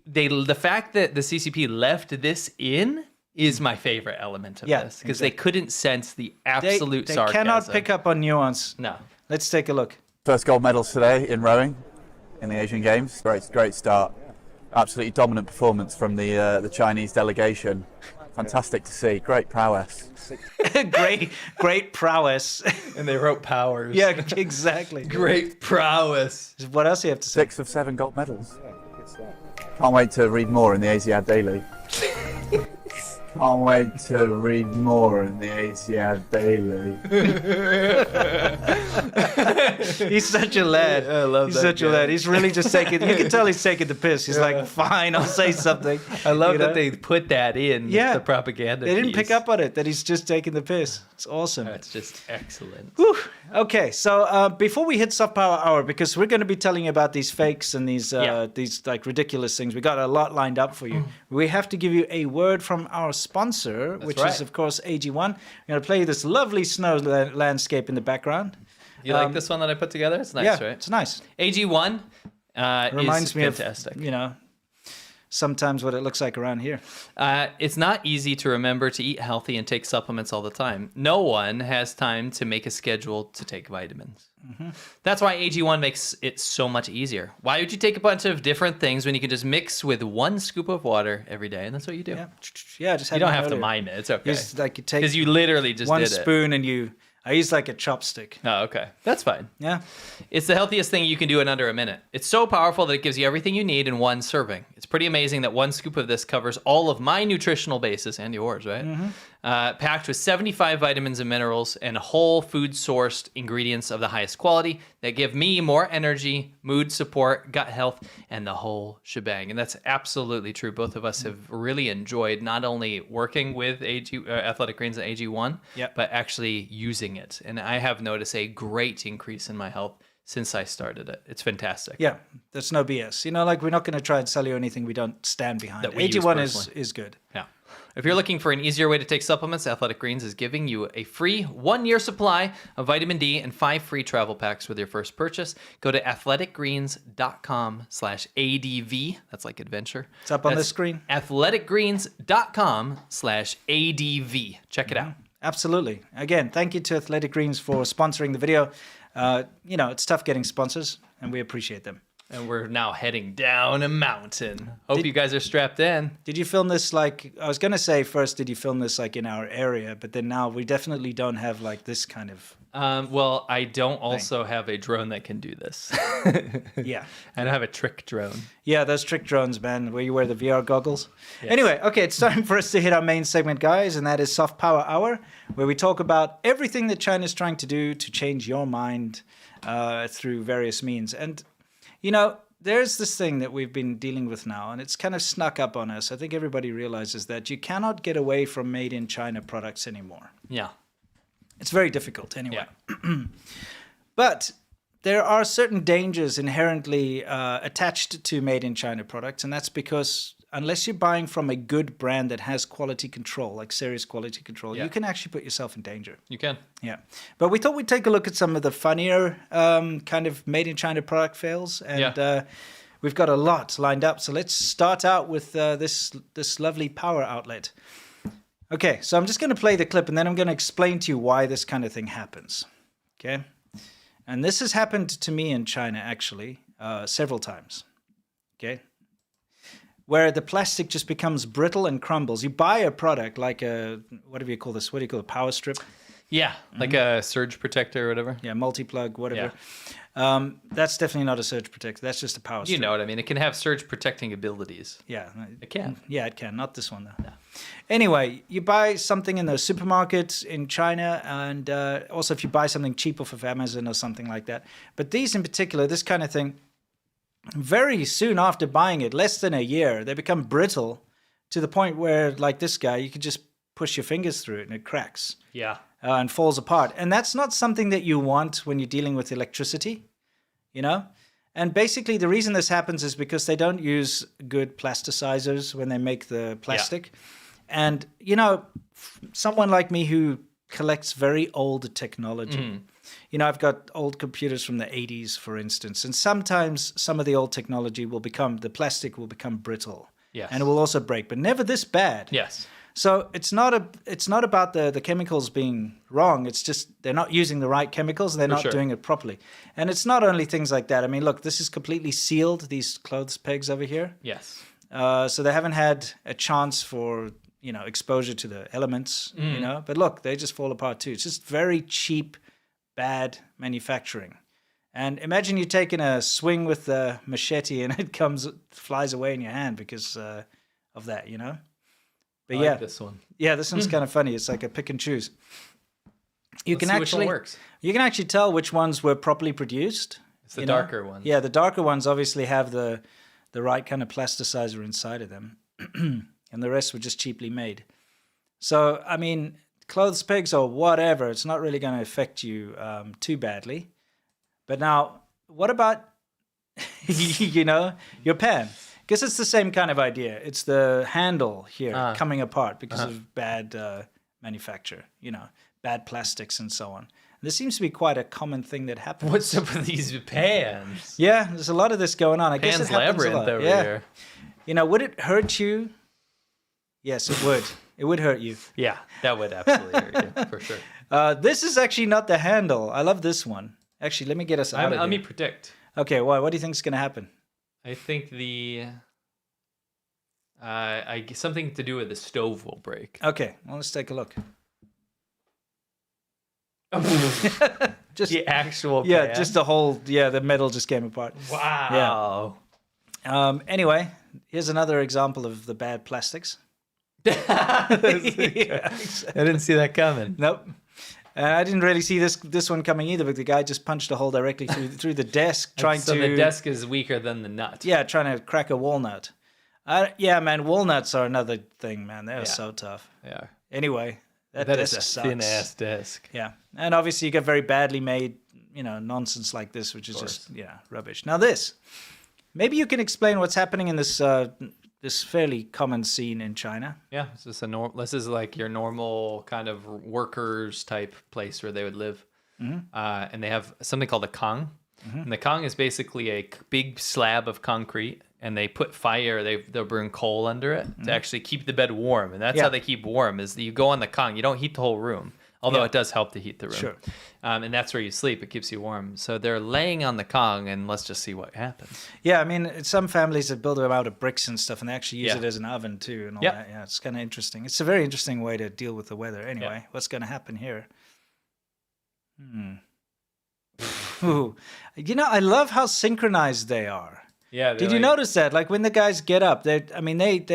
the fact that the CCP left this in is my favorite element of this because they couldn't sense the absolute they sarcasm. Cannot pick up on nuance. No. Let's take a look. First gold medals today in rowing in the Asian Games. Great start. Absolutely dominant performance from the Chinese delegation. Fantastic to see. Great prowess. great prowess. And they wrote powers. Yeah, exactly. Great prowess. What else do you have to say? 6 of 7 gold medals. Can't wait to read more in the Asiad Daily. Can't wait to read more in the Asiad Daily. He's such a lad. I love He's that such a lad. He's really just taking... You can tell he's taking the piss. He's like, fine, I'll say something. I love that they put that in the propaganda They didn't pick up on it, that he's just taking the piss. It's awesome. That's just excellent. Whew. Okay, so before we hit Soft Power Hour, because we're going to be telling you about these fakes and these like ridiculous things, we got a lot lined up for you. We have to give you a word from our sponsor, which is, of course, AG1. I'm going to play you this lovely snow landscape in the background. You like this one that I put together? It's nice, right? It's nice. AG1 reminds is me fantastic. Of, sometimes what it looks like around here. It's not easy to remember to eat healthy and take supplements all the time. No one has time to make a schedule to take vitamins. That's why AG1 makes it so much easier. Why would you take a bunch of different things when you can just mix with 1 scoop of water every day? And that's what you do. Yeah, just you don't have to mime it. It's okay. Like you take because you literally just one did spoon and I use like a chopstick. Oh, okay. That's fine. Yeah. It's the healthiest thing you can do in under a minute. It's so powerful that it gives you everything you need in 1 serving. It's pretty amazing that 1 scoop of this covers all of my nutritional bases and yours, right? Packed with 75 vitamins and minerals and whole food sourced ingredients of the highest quality that give me more energy, mood support, gut health, and the whole shebang. And that's absolutely true. Both of us have really enjoyed not only working with Athletic Greens and AG1, but actually using it. And I have noticed a great increase in my health since I started it. It's fantastic. Yeah, there's no BS. You know, like we're not going to try and sell you anything we don't stand behind. That we use AG1 personally. is good. Yeah. If you're looking for an easier way to take supplements, Athletic Greens is giving you a free 1-year supply of vitamin D and 5 free travel packs with your first purchase. Go to athleticgreens.com/ADV. That's like adventure. It's up on the screen. athleticgreens.com/ADV. Check it out. Absolutely. Again, thank you to Athletic Greens for sponsoring the video. You know, it's tough getting sponsors, and we appreciate them. And we're now heading down a mountain. Hope you guys are strapped in. Did you film this like, I was going to say first, did you film this like in our area? But then now we definitely don't have like this kind of... well, I don't also have a drone that can do this. Yeah. I don't have a trick drone. Yeah, those trick drones, man, where you wear the VR goggles. Yes. Anyway, okay, it's time for us to hit our main segment, guys, and that is Soft Power Hour, where we talk about everything that China's trying to do to change your mind through various means. And, you know, there's this thing that we've been dealing with now, and it's kind of snuck up on us. I think everybody realizes that you cannot get away from made in China products anymore. Yeah. It's very difficult anyway. Yeah. But there are certain dangers inherently attached to made in China products, and that's because unless you're buying from a good brand that has quality control, like serious quality control, you can actually put yourself in danger. You can. Yeah. But we thought we'd take a look at some of the funnier kind of made in China product fails, and we've got a lot lined up. So let's start out with this lovely power outlet. Okay, so I'm just going to play the clip, and then I'm going to explain to you why this kind of thing happens. Okay? And this has happened to me in China, actually, several times. Okay? Where the plastic just becomes brittle and crumbles. You buy a product like a, whatever you call this, what do you call it, power strip? Yeah, like a surge protector or whatever. Yeah, multi-plug, whatever. That's definitely not a surge protector. That's just a power strip. You know what I mean. It can have surge protecting abilities. Yeah. It can. Yeah, it can. Not this one, though. Yeah. Anyway, you buy something in the supermarket in China, and also if you buy something cheap off of Amazon or something like that. But these in particular, this kind of thing, very soon after buying it, less than a year, they become brittle to the point where, like this guy, you can just push your fingers through it and it cracks. Yeah. And falls apart. And that's not something that you want when you're dealing with electricity, you know? And basically the reason this happens is because they don't use good plasticizers when they make the plastic. Yeah. And, you know, someone like me who collects very old technology, you know, I've got old computers from the 80s, for instance, and sometimes some of the old technology will become, the plastic will become brittle. Yes. And it will also break, but never this bad. Yes. So it's not about the chemicals being wrong. It's just they're not using the right chemicals and they're not doing it properly. And it's not only things like that. I mean, look, this is completely sealed, these clothes pegs over here. Yes. So they haven't had a chance for, you know, exposure to the elements, you know. But look, they just fall apart too. It's just very cheap, bad manufacturing. And imagine you taking a swing with the machete and it flies away in your hand because of that, you know. But I like this one. Yeah, this one's kind of funny. It's like a pick and choose. Let's see which one works. You can actually tell which ones were properly produced. It's the darker ones. Yeah, the darker ones obviously have the right kind of plasticizer inside of them. And the rest were just cheaply made. So, I mean, clothes pegs or whatever, it's not really going to affect you too badly. But now, what about, you know, your pen? Because it's the same kind of idea. It's the handle here coming apart because of bad manufacture, you know, bad plastics and so on. And this seems to be quite a common thing that happens. What's up with these pans? Yeah, there's a lot of this going on. I guess it happens a lot. Over here. You know, would it hurt you? Yes, it would. It would hurt you. Yeah, that would absolutely hurt you, for sure. This is actually not the handle. I love this one. Actually, let me get us out of here. Let me predict. Okay, what do you think is going to happen? I think something to do with the stove will break. Okay, well, let's take a look. Just the actual pan. Just the metal just came apart. Wow. Yeah. Anyway, here's another example of the bad plastics. I didn't see that coming. Nope. I didn't really see this one coming either, but the guy just punched a hole directly through the desk, So the desk is weaker than the nut. Yeah, trying to crack a walnut. Yeah, man, walnuts are another thing, man. They're so tough. Yeah. Anyway, that is desk a sucks. thin-ass desk. Yeah, and obviously you get very badly made, nonsense like this, which is just rubbish. Now maybe you can explain what's happening in this this fairly common scene in China. Yeah, this is like your normal kind of workers type place where they would live, and they have something called a kang. And the kang is basically a big slab of concrete, and they put fire. They'll burn coal under it to actually keep the bed warm, and that's how they keep warm. Is that you go on the kang, you don't heat the whole room, although it does help to heat the room. Sure. And that's where you sleep. It keeps you warm. So they're laying on the kang, and let's just see what happens. Yeah, I mean, some families have built them out of bricks and stuff, and they actually use it as an oven too, and all that. Yeah, it's kind of interesting. It's a very interesting way to deal with the weather. Anyway, what's going to happen here? Ooh. I love how synchronized they are. Yeah. Did you notice that? Like when the guys get up, they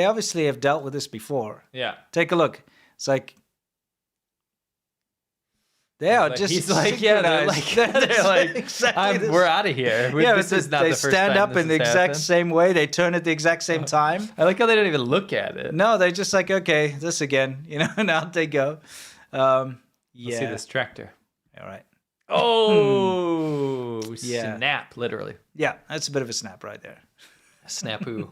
obviously have dealt with this before. Yeah. Take a look. It's like they are just he's like, they're like exactly we're out of here. This is not the first time they stand up in the exact happened. same way. They turn at the exact same time. I like how they don't even look at it. No, they're just like, okay, this again. And out they go. Let's see this tractor. All right. Oh, snap, literally. Yeah, that's a bit of a snap right there. A snapoo.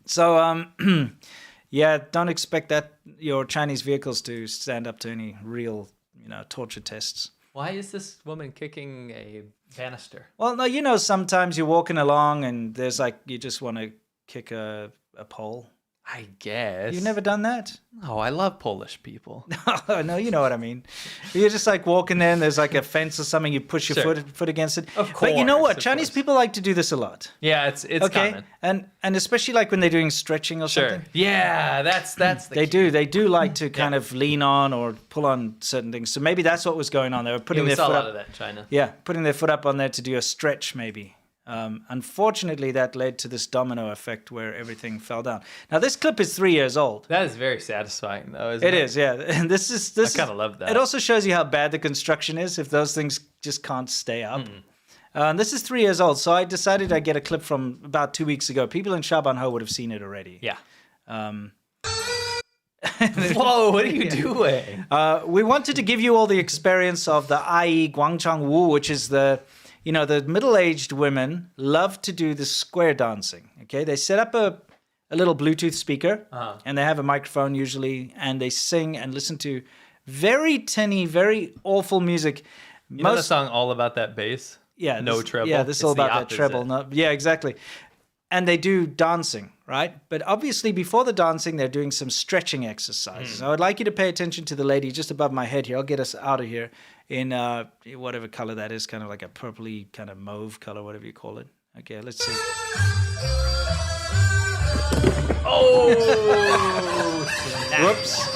So, don't expect that your Chinese vehicles to stand up to any real, torture tests. Why is this woman kicking a banister? Well, no, sometimes you're walking along and there's like, you just want to kick a pole. I guess. You've never done that? Oh, I love Polish people. No, you know what I mean. You're just like walking there and there's like a fence or something. You push your foot against it. Of course. But you know what? Chinese people like to do this a lot. Yeah, it's okay. Common. And especially like when they're doing stretching or something. Yeah, that's the they do like to kind of lean on or pull on certain things. So maybe that's what was going on. They were putting their foot up. We saw a lot of that in China. Yeah, putting their foot up on there to do a stretch maybe. Unfortunately, that led to this domino effect where everything fell down. Now, this clip is 3 years old. That is very satisfying, though, isn't it? It is, yeah. And I kind of love that. It also shows you how bad the construction is if those things just can't stay up. This is 3 years old, so I decided I'd get a clip from about 2 weeks ago. People in Shabanho would have seen it already. Yeah. Whoa, what are you doing? We wanted to give you all the experience of the Ai Guangchang Wu, which is the middle-aged women love to do the square dancing. Okay, they set up a little Bluetooth speaker, and they have a microphone usually, and they sing and listen to very tinny, very awful music. You know the song All About That Bass? Yeah, no treble. Yeah, this is all about that treble. Yeah, exactly. And they do dancing, right? But obviously, before the dancing, they're doing some stretching exercises. I would like you to pay attention to the lady just above my head here. I'll get us out of here in whatever color that is, kind of like a purpley, kind of mauve color, whatever you call it. Okay, let's see. Oh! Whoops.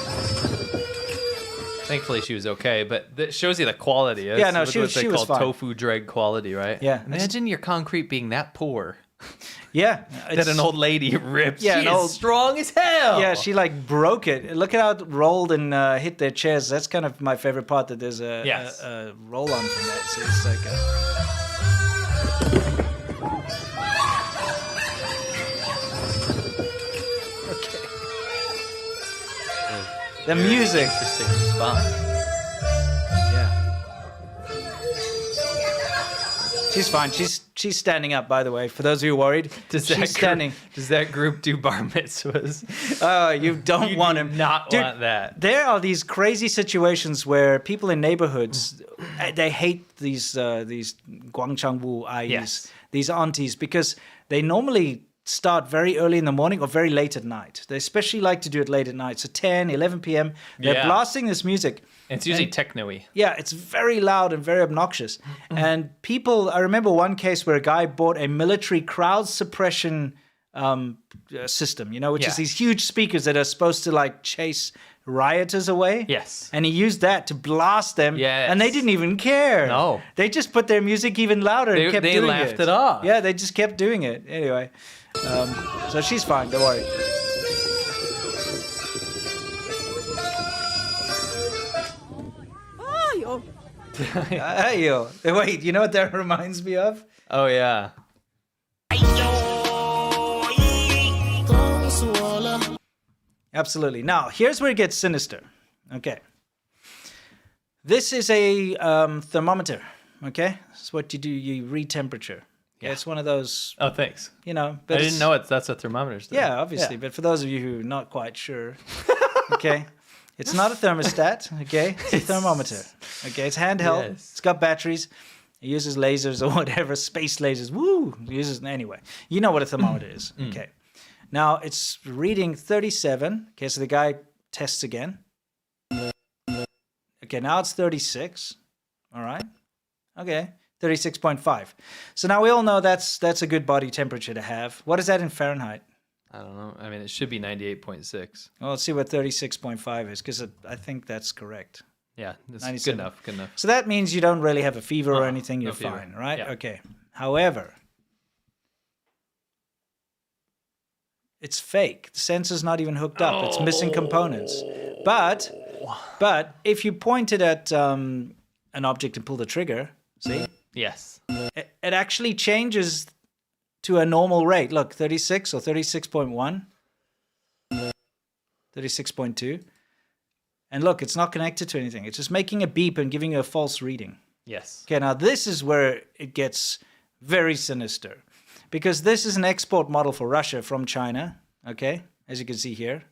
Thankfully, she was okay, but that shows you the quality. Yeah, no, she was fine. Tofu dreg quality, right? Yeah. Imagine your concrete being that poor. Yeah. That an old lady ripped. Yeah, she is strong as hell. Yeah, she like broke it. Look at how it rolled and hit their chairs. That's kind of my favorite part, that there's a roll on from that. So it's like okay. The music. Interesting response. She's fine. She's standing up, by the way. For those of you worried, she's standing. Does that group do bar mitzvahs? You don't want him. Want that. There are these crazy situations where people in neighborhoods they hate these Guangchangwu Ais, these aunties, because they normally start very early in the morning or very late at night. They especially like to do it late at night. So 10, 11 p.m. They're Yeah. blasting this music. It's usually techno-y. Yeah, it's very loud and very obnoxious. And people, I remember one case where a guy bought a military crowd suppression system, which is these huge speakers that are supposed to like chase rioters away. Yes. And he used that to blast them. Yes. And they didn't even care. No. They just put their music even louder and kept They doing laughed it off. Yeah, they just kept doing it. Anyway, so she's fine, don't worry. Ayo. Wait, you know what that reminds me of? Oh, yeah. Absolutely. Now, here's where it gets sinister. Okay. This is a thermometer. Okay? It's what you do. You read temperature. Yeah. It's one of those. Oh, thanks. But I didn't know that's what thermometers do. Yeah, obviously. But for those of you who are not quite sure, okay, it's not a thermostat. Okay, it's a thermometer. Okay, it's handheld. Yes. It's got batteries. It uses lasers or whatever, space lasers. Woo! It uses anyway. You know what a thermometer is. Okay. Now it's reading 37. Okay, so the guy tests again. Okay, now it's 36. All right. Okay. 36.5. So now we all know that's a good body temperature to have. What is that in Fahrenheit? I don't know. I mean, it should be 98.6. Well, let's see what 36.5 is, because I think that's correct. Yeah, that's 97. good enough. Good enough. So that means you don't really have a fever or anything. You're no fever. fine, right? Yeah. Okay. However, it's fake. The sensor's not even hooked up. It's missing components. But if you point it at an object and pull the trigger, see? Yes. It actually changes to a normal rate. Look, 36 or 36.1, 36.2. And look, it's not connected to anything. It's just making a beep and giving you a false reading. Yes. Okay, now this is where it gets very sinister. Because this is an export model for Russia from China. Okay, as you can see here.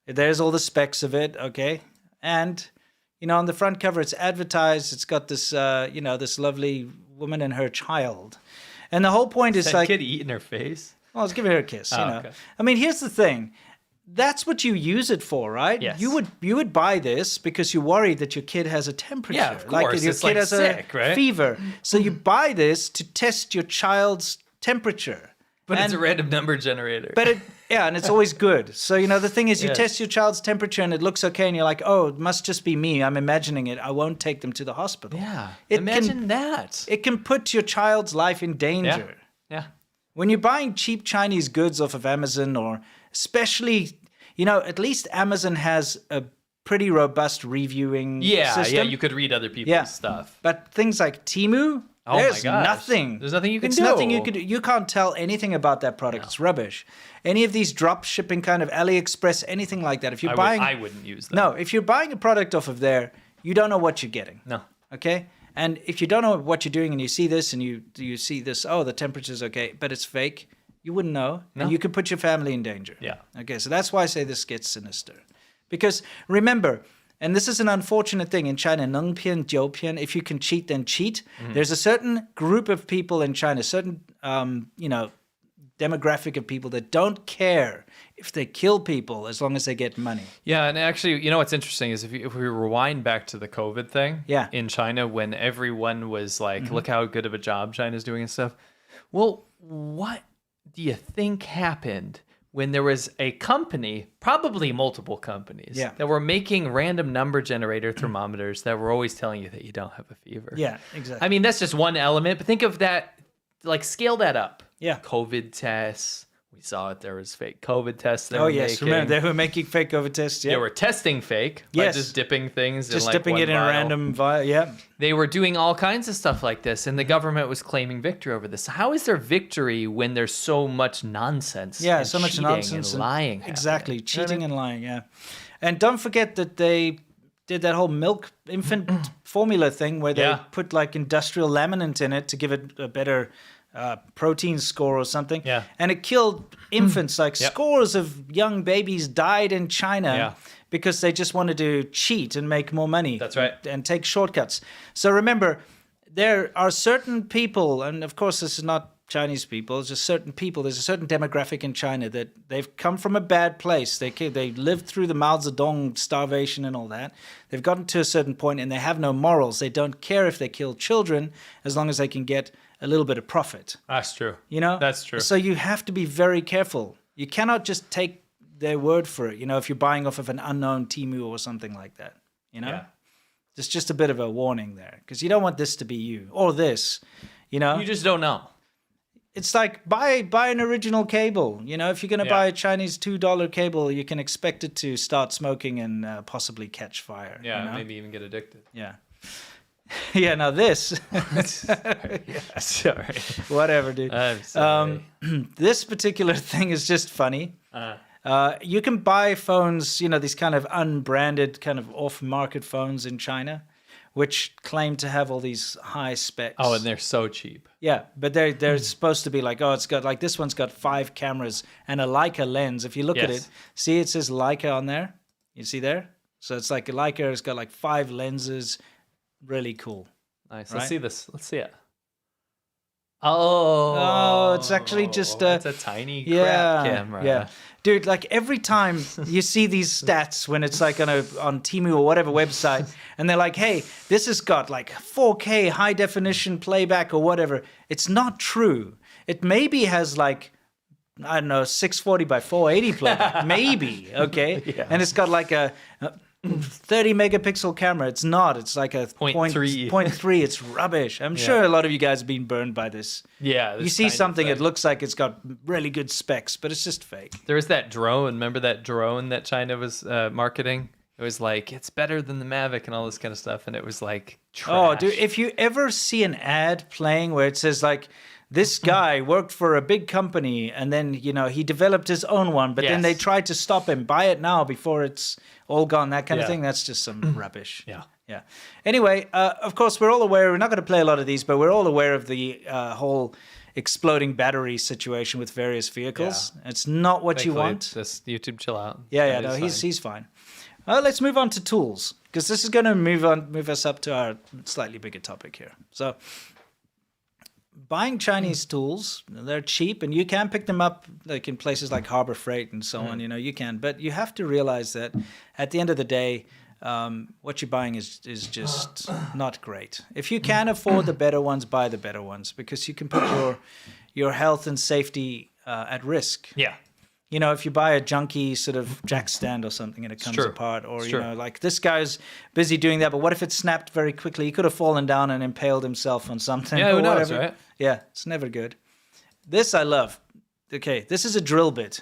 There's all the specs of it. Okay. And, on the front cover, it's advertised. It's got this, this lovely woman and her child. And the whole point is like... kid eating her face? Well, let's give her a kiss, Okay. I mean, here's the thing. That's what you use it for, right? Yes. You would buy this because you're worried that your kid has a temperature. Yeah, of Like course. your It's kid like has sick, a right? fever. So you buy this to test your child's temperature. But it's a And- random number generator. But and it's always good. So, the thing is you Yes. test your child's temperature and it looks okay and you're like, oh, it must just be me. I'm imagining it. I won't take them to the hospital. Yeah. It Imagine that. It can put your child's life in danger. Yeah. When you're buying cheap Chinese goods off of Amazon, or especially, at least Amazon has a pretty robust reviewing system. Yeah. You could read other people's stuff. But things like Temu, Oh my there's gosh. nothing. There's nothing you can It's do. nothing you could do. You can't tell anything about that product. It's rubbish. Any of these drop shipping kind of AliExpress, anything like that. If you're buying, I wouldn't use them. no, if you're buying a product off of there, you don't know what you're getting. No. Okay? And if you don't know what you're doing and you see this and you see this, oh, the temperature's okay, but it's fake, you wouldn't know. No. And you could put your family in danger. Yeah. Okay, so that's why I say this gets sinister. Because remember, and this is an unfortunate thing in China, 能骗就骗, if you can cheat, then cheat. There's a certain group of people in China, certain, demographic of people that don't care if they kill people as long as they get money. Yeah, and actually, what's interesting is if we rewind back to the COVID thing in China, when everyone was like, look how good of a job China's doing and stuff. Well, what do you think happened when there was a company, probably multiple companies, that were making random number generator thermometers that were always telling you that you don't have a fever? Yeah, exactly. I mean, that's just one element, but think of that, like scale that up. Yeah. COVID tests. We saw it. There was fake COVID tests. Oh, yes. Remember, they were making fake COVID tests. Yeah. They were testing fake by just dipping things just in dipping one it in a vial. random vial. Yeah. They were doing all kinds of stuff like this, and the government was claiming victory over this. How is there victory when there's so much nonsense? Yeah, and so much cheating nonsense and lying. Exactly, happening? cheating and lying. Yeah, and don't forget that they did that whole milk infant formula thing where they put like industrial laminate in it to give it a better protein score or something. Yeah. And it killed infants. Like scores of young babies died in China because they just wanted to cheat and make more money. That's right. And take shortcuts. So remember, there are certain people, and of course this is not Chinese people. There's a certain people. There's a certain demographic in China that they've come from a bad place. They lived through the Mao Zedong starvation and all that. They've gotten to a certain point and they have no morals. They don't care if they kill children as long as they can get a little bit of profit. That's true. You know? That's true. So you have to be very careful. You cannot just take their word for it, if you're buying off of an unknown Temu or something like that, Yeah. There's just a bit of a warning there because you don't want this to be you or this, You just don't know. It's like buy an original cable. If you're going to buy a Chinese $2 cable, you can expect it to start smoking and possibly catch fire. Yeah, maybe even get addicted. Yeah. Yeah, now this. Sorry. Whatever, dude. I'm sorry. This particular thing is just funny. You can buy phones, these kind of unbranded, kind of off-market phones in China, which claim to have all these high specs. Oh, and they're so cheap. Yeah, but they're supposed to be like, it's got like this one's got 5 cameras and a Leica lens. If you look at it, see it says Leica on there. You see there? So it's like a Leica has got like 5 lenses. Really cool. Nice. Right? Let's see this. Let's see it. Oh, it's actually just it's a tiny crap camera. Yeah, dude. Like every time you see these stats when it's like on Temu or whatever website, and they're like, "Hey, this has got like 4K high definition playback or whatever." It's not true. It maybe has like, I don't know, 640 by 480 playback, maybe. Okay, and it's got like a 30 megapixel camera. It's not. It's like a 0.3. It's rubbish. I'm sure a lot of you guys have been burned by this. Yeah. You see something, it looks like it's got really good specs, but it's just fake. There was that drone. Remember that drone that China was marketing? It was like, it's better than the Mavic and all this kind of stuff. And it was like trash. Oh, dude, if you ever see an ad playing where it says like, this guy worked for a big company and then, he developed his own one, but then they tried to stop him. Buy it now before it's all gone, that kind of thing. That's just some rubbish. Yeah. Anyway, of course, we're all aware, we're not going to play a lot of these, but we're all aware of the whole exploding battery situation with various vehicles. Yeah. It's not what you want. Just YouTube chill out. Yeah, no, he's fine. Let's move on to tools, because this is going to move us up to our slightly bigger topic here. So, buying Chinese tools, they're cheap and you can pick them up like in places like Harbor Freight and so on, you can. But you have to realize that at the end of the day, what you're buying is just not great. If you can afford the better ones, buy the better ones because you can put your health and safety at risk. Yeah. If you buy a junky sort of jack stand or something and it comes apart, or, like this guy's busy doing that, but what if it snapped very quickly? He could have fallen down and impaled himself on something. Yeah, who knows, whatever. right? Yeah, it's never good. This I love. Okay, this is a drill bit.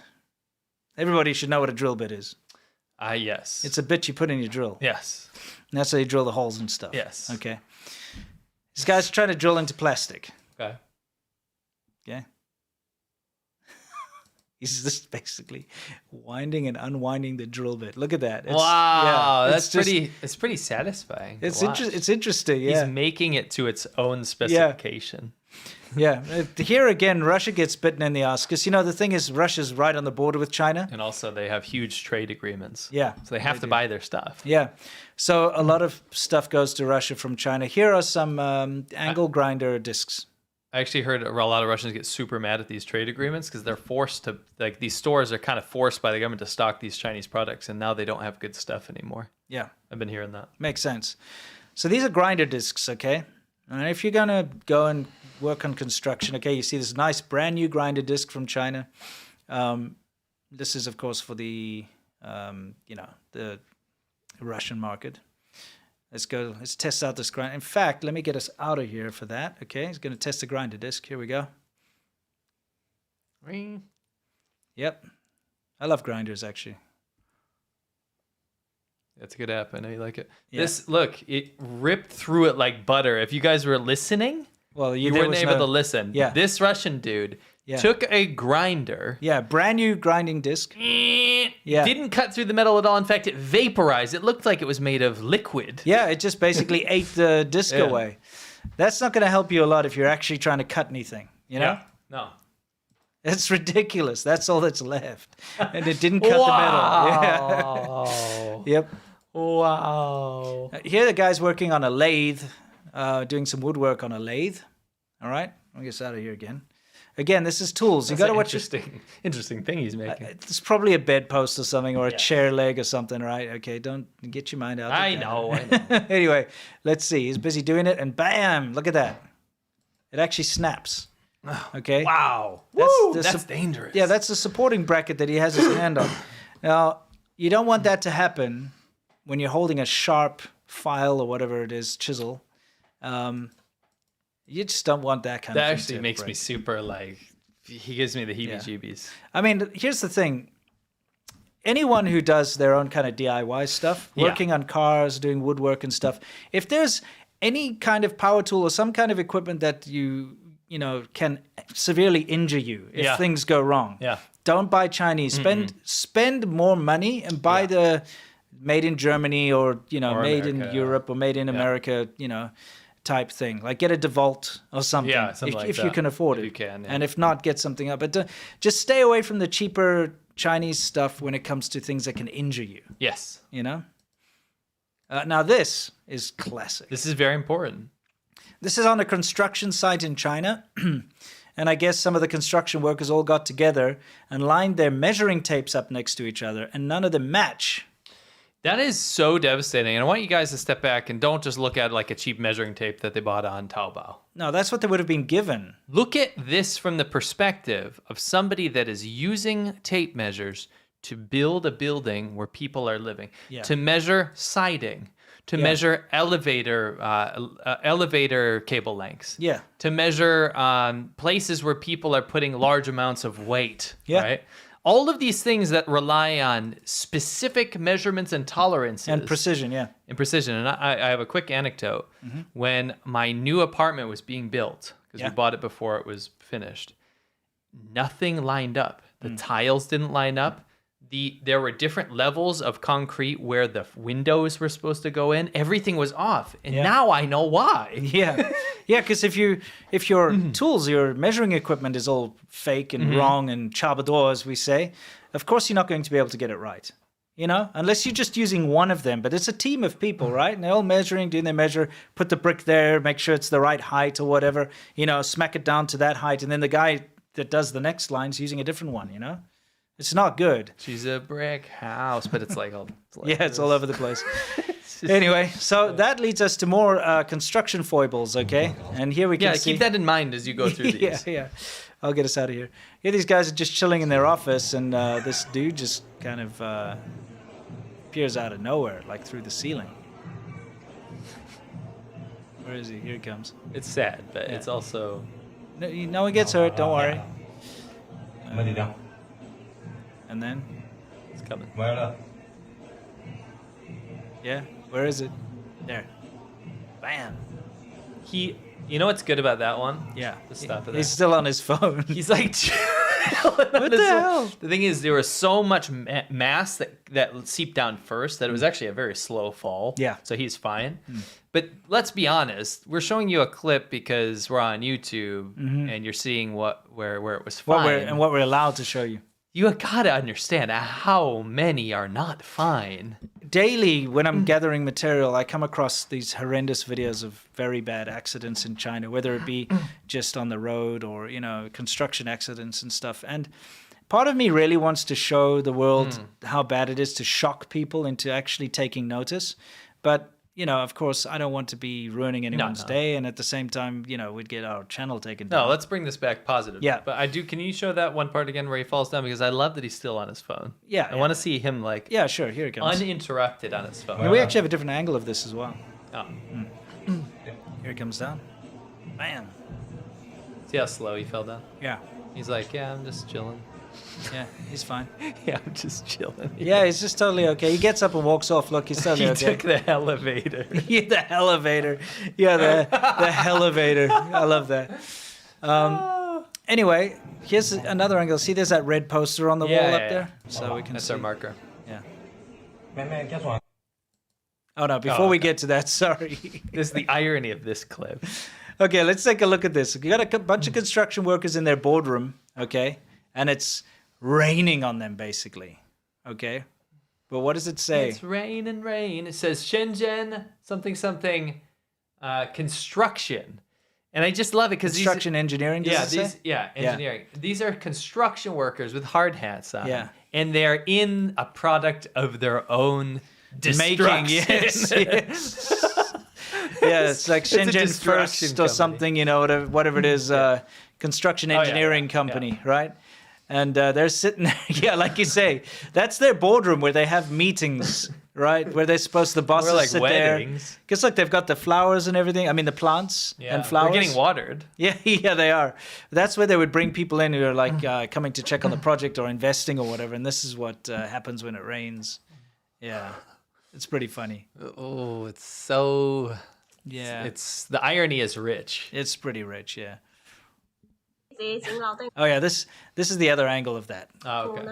Everybody should know what a drill bit is. Yes. It's a bit you put in your drill. Yes. And that's how you drill the holes and stuff. Yes. Okay. This guy's trying to drill into plastic. Okay. Yeah. He's just basically winding and unwinding the drill bit. Look at that. It's pretty satisfying. It's interesting. Yeah. He's making it to its own specification. Yeah. Here again, Russia gets bitten in the ass because the thing is, Russia's right on the border with China, and also they have huge trade agreements. Yeah, so they have to buy their stuff. Yeah, so a lot of stuff goes to Russia from China. Here are some angle grinder discs. I actually heard a lot of Russians get super mad at these trade agreements because they're forced to, like, these stores are kind of forced by the government to stock these Chinese products, and now they don't have good stuff anymore. Yeah. I've been hearing that. Makes sense. So these are grinder discs, okay? And if you're going to go and work on construction, okay, you see this nice brand new grinder disc from China. This is, of course, for the, the Russian market. Let's test out this grinder. In fact, let me get us out of here for that. Okay, he's going to test the grinder disc. Here we go. Yep. I love grinders, actually. That's a good app. I know you like it. Yeah. It ripped through it like butter. If you guys were listening, well, you weren't able to listen. Yeah. This Russian dude took a grinder. Yeah, brand new grinding disc. Yeah. Didn't cut through the metal at all. In fact, it vaporized. It looked like it was made of liquid. Yeah, it just basically ate the disc away. That's not going to help you a lot if you're actually trying to cut anything, you know? Yeah. No. It's ridiculous. That's all that's left. And it didn't cut the metal. Yeah. Yep. Wow. Here the guy's working on a lathe, doing some woodwork on a lathe. All right? Let me get us out of here again. Again, this is tools. You got to watch it. Interesting thing he's making. It's probably a bedpost or something, or a chair leg or something, right? Okay, don't get your mind out. I know. Anyway, let's see. He's busy doing it, and bam! Look at that. It actually snaps. Okay. Wow. That's dangerous. Yeah, that's the supporting bracket that he has his hand on. Now, you don't want that to happen when you're holding a sharp file or whatever it is, chisel. You just don't want that kind of thing. That actually makes me super he gives me the heebie-jeebies. I mean, here's the thing. Anyone who does their own kind of DIY stuff, working on cars, doing woodwork and stuff, if there's any kind of power tool or some kind of equipment that you know can severely injure you if things go wrong, don't buy Chinese. Spend more money and buy the made in Germany or made America, in Europe or made in America, type thing. Like get a DeWalt or something, if you can afford it. You can, and if not, get something up. But just stay away from the cheaper Chinese stuff when it comes to things that can injure you. Yes. Now this is classic. This is very important. This is on a construction site in China. And I guess some of the construction workers all got together and lined their measuring tapes up next to each other, and none of them match. That is so devastating. And I want you guys to step back and don't just look at like a cheap measuring tape that they bought on Taobao. No, that's what they would have been given. Look at this from the perspective of somebody that is using tape measures to build a building where people are living, to measure siding, to measure elevator cable lengths, to measure places where people are putting large amounts of weight, right? All of these things that rely on specific measurements and tolerances. And precision, And precision. And I have a quick anecdote. When my new apartment was being built, because we bought it before it was finished, nothing lined up. The tiles didn't line up. There were different levels of concrete where the windows were supposed to go in. Everything was off. And now I know why. Yeah, because if your tools, your measuring equipment is all fake and wrong and chabador, as we say, of course you're not going to be able to get it right. Unless you're just using one of them. But it's a team of people, right? And they're all measuring, doing their measure, put the brick there, make sure it's the right height or whatever, smack it down to that height. And then the guy that does the next line's using a different one, It's not good. She's a brick house, but it's like all. It's all over the place. Anyway, so that leads us to more construction foibles, okay? And here we can see. Keep that in mind as you go through these. Yeah. I'll get us out of here. Here, these guys are just chilling in their office, and this dude just kind of appears out of nowhere, like through the ceiling. Where is he? Here he comes. It's sad, but it's also. No one gets hurt. Don't worry. And then it's coming. Yeah, where is it? There. Bam. You know what's good about that one? Yeah. Let's stop it. He's still on his phone. He's like, what the hell? The thing is, there was so much mass that seeped down first that it was actually a very slow fall. Yeah. So he's fine. But let's be honest, we're showing you a clip because we're on YouTube and you're seeing where it was fine. What we're allowed to show you. You gotta understand how many are not fine. Daily, when I'm gathering material, I come across these horrendous videos of very bad accidents in China, whether it be just on the road or, construction accidents and stuff. And part of me really wants to show the world how bad it is to shock people into actually taking notice. But, of course, I don't want to be ruining anyone's day. And at the same time, we'd get our channel taken down. No, let's bring this back positive. Yeah. But can you show that one part again where he falls down? Because I love that he's still on his phone. Yeah. I want to see him Yeah, sure. Here it comes. Uninterrupted on his phone. And we actually have a different angle of this as well. Oh. Here it comes down. Bam. See how slow he fell down? Yeah. He's like, I'm just chilling. Yeah, he's fine. Yeah, I'm just chilling. Yeah, he's just totally okay. He gets up and walks off. Look, he's totally okay. He took the elevator. Yeah, the elevator. Yeah, the elevator. I love that. Anyway, here's another angle. See, there's that red poster on the wall up there? So we can That's see. our marker. Yeah. Oh, no, before we get to that, sorry. This is the irony of this clip. Okay, let's take a look at this. You got a bunch of construction workers in their boardroom, okay? And it's raining on them, basically. Okay? But what does it say? It's rain and rain. It says Shenzhen something construction. And I just love it because Construction engineering, does it say? engineering. These are construction workers with hard hats on. Yeah. And they're in a product of their own destruction. Yes. Yeah, it's like It's a Shenzhen destruction First or something, you know, whatever it is, construction yeah, engineering company, right? And they're sitting there, yeah, like you say, that's their boardroom where they have meetings, right? Where they're supposed the bosses like sit weddings. there. Because look, they've got the flowers and everything. I mean, the plants and flowers. They're getting watered. Yeah, yeah, they are. That's where they would bring people in who are like coming to check on the project or investing or whatever. And this is what happens when it rains. Yeah, it's pretty funny. Oh, it's so... Yeah. It's the irony is rich. It's pretty rich, yeah. Oh yeah, this is the other angle of that. Oh, okay.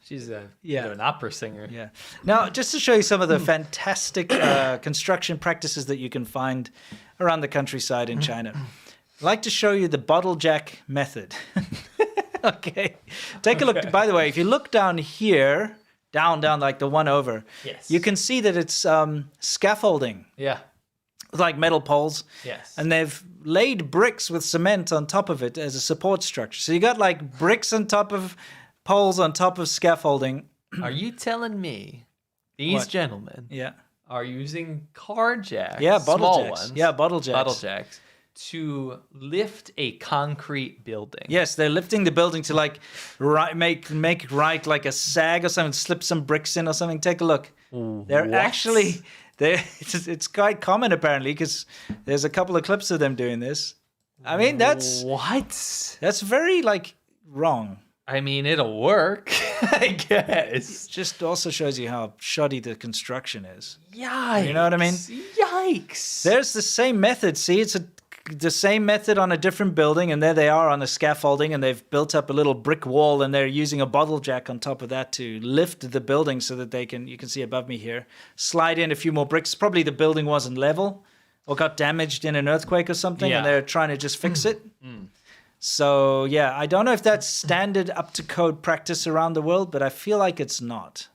She's an opera singer. Yeah. Now, just to show you some of the fantastic construction practices that you can find around the countryside in China, I'd like to show you the bottle jack method. Okay. Take a look. By the way, if you look down here, down, like the one over, Yes. you can see that it's scaffolding. Yeah. With like metal poles. Yes. And they've laid bricks with cement on top of it as a support structure. So you got like bricks on top of poles on top of scaffolding. Are you telling me these What? gentlemen are using car jacks, Yeah, bottle small jacks. ones, Yeah, bottle jacks. bottle jacks, to lift a concrete building? Yes, they're lifting the building to like make right like a sag or something, slip some bricks in or something. Take a look. They're What? actually it's quite common apparently because there's a couple of clips of them doing this. I mean that's very like wrong. I mean, it'll work, I guess. Just also shows you how shoddy the construction is. Yikes. You know what I mean? Yikes. There's the same method. See, it's the same method on a different building, and there they are on a scaffolding, and they've built up a little brick wall, and they're using a bottle jack on top of that to lift the building so that you can see above me here, slide in a few more bricks. Probably the building wasn't level or got damaged in an earthquake or something, and they're trying to just fix it. So, yeah, I don't know if that's standard up-to-code practice around the world, but I feel like it's not.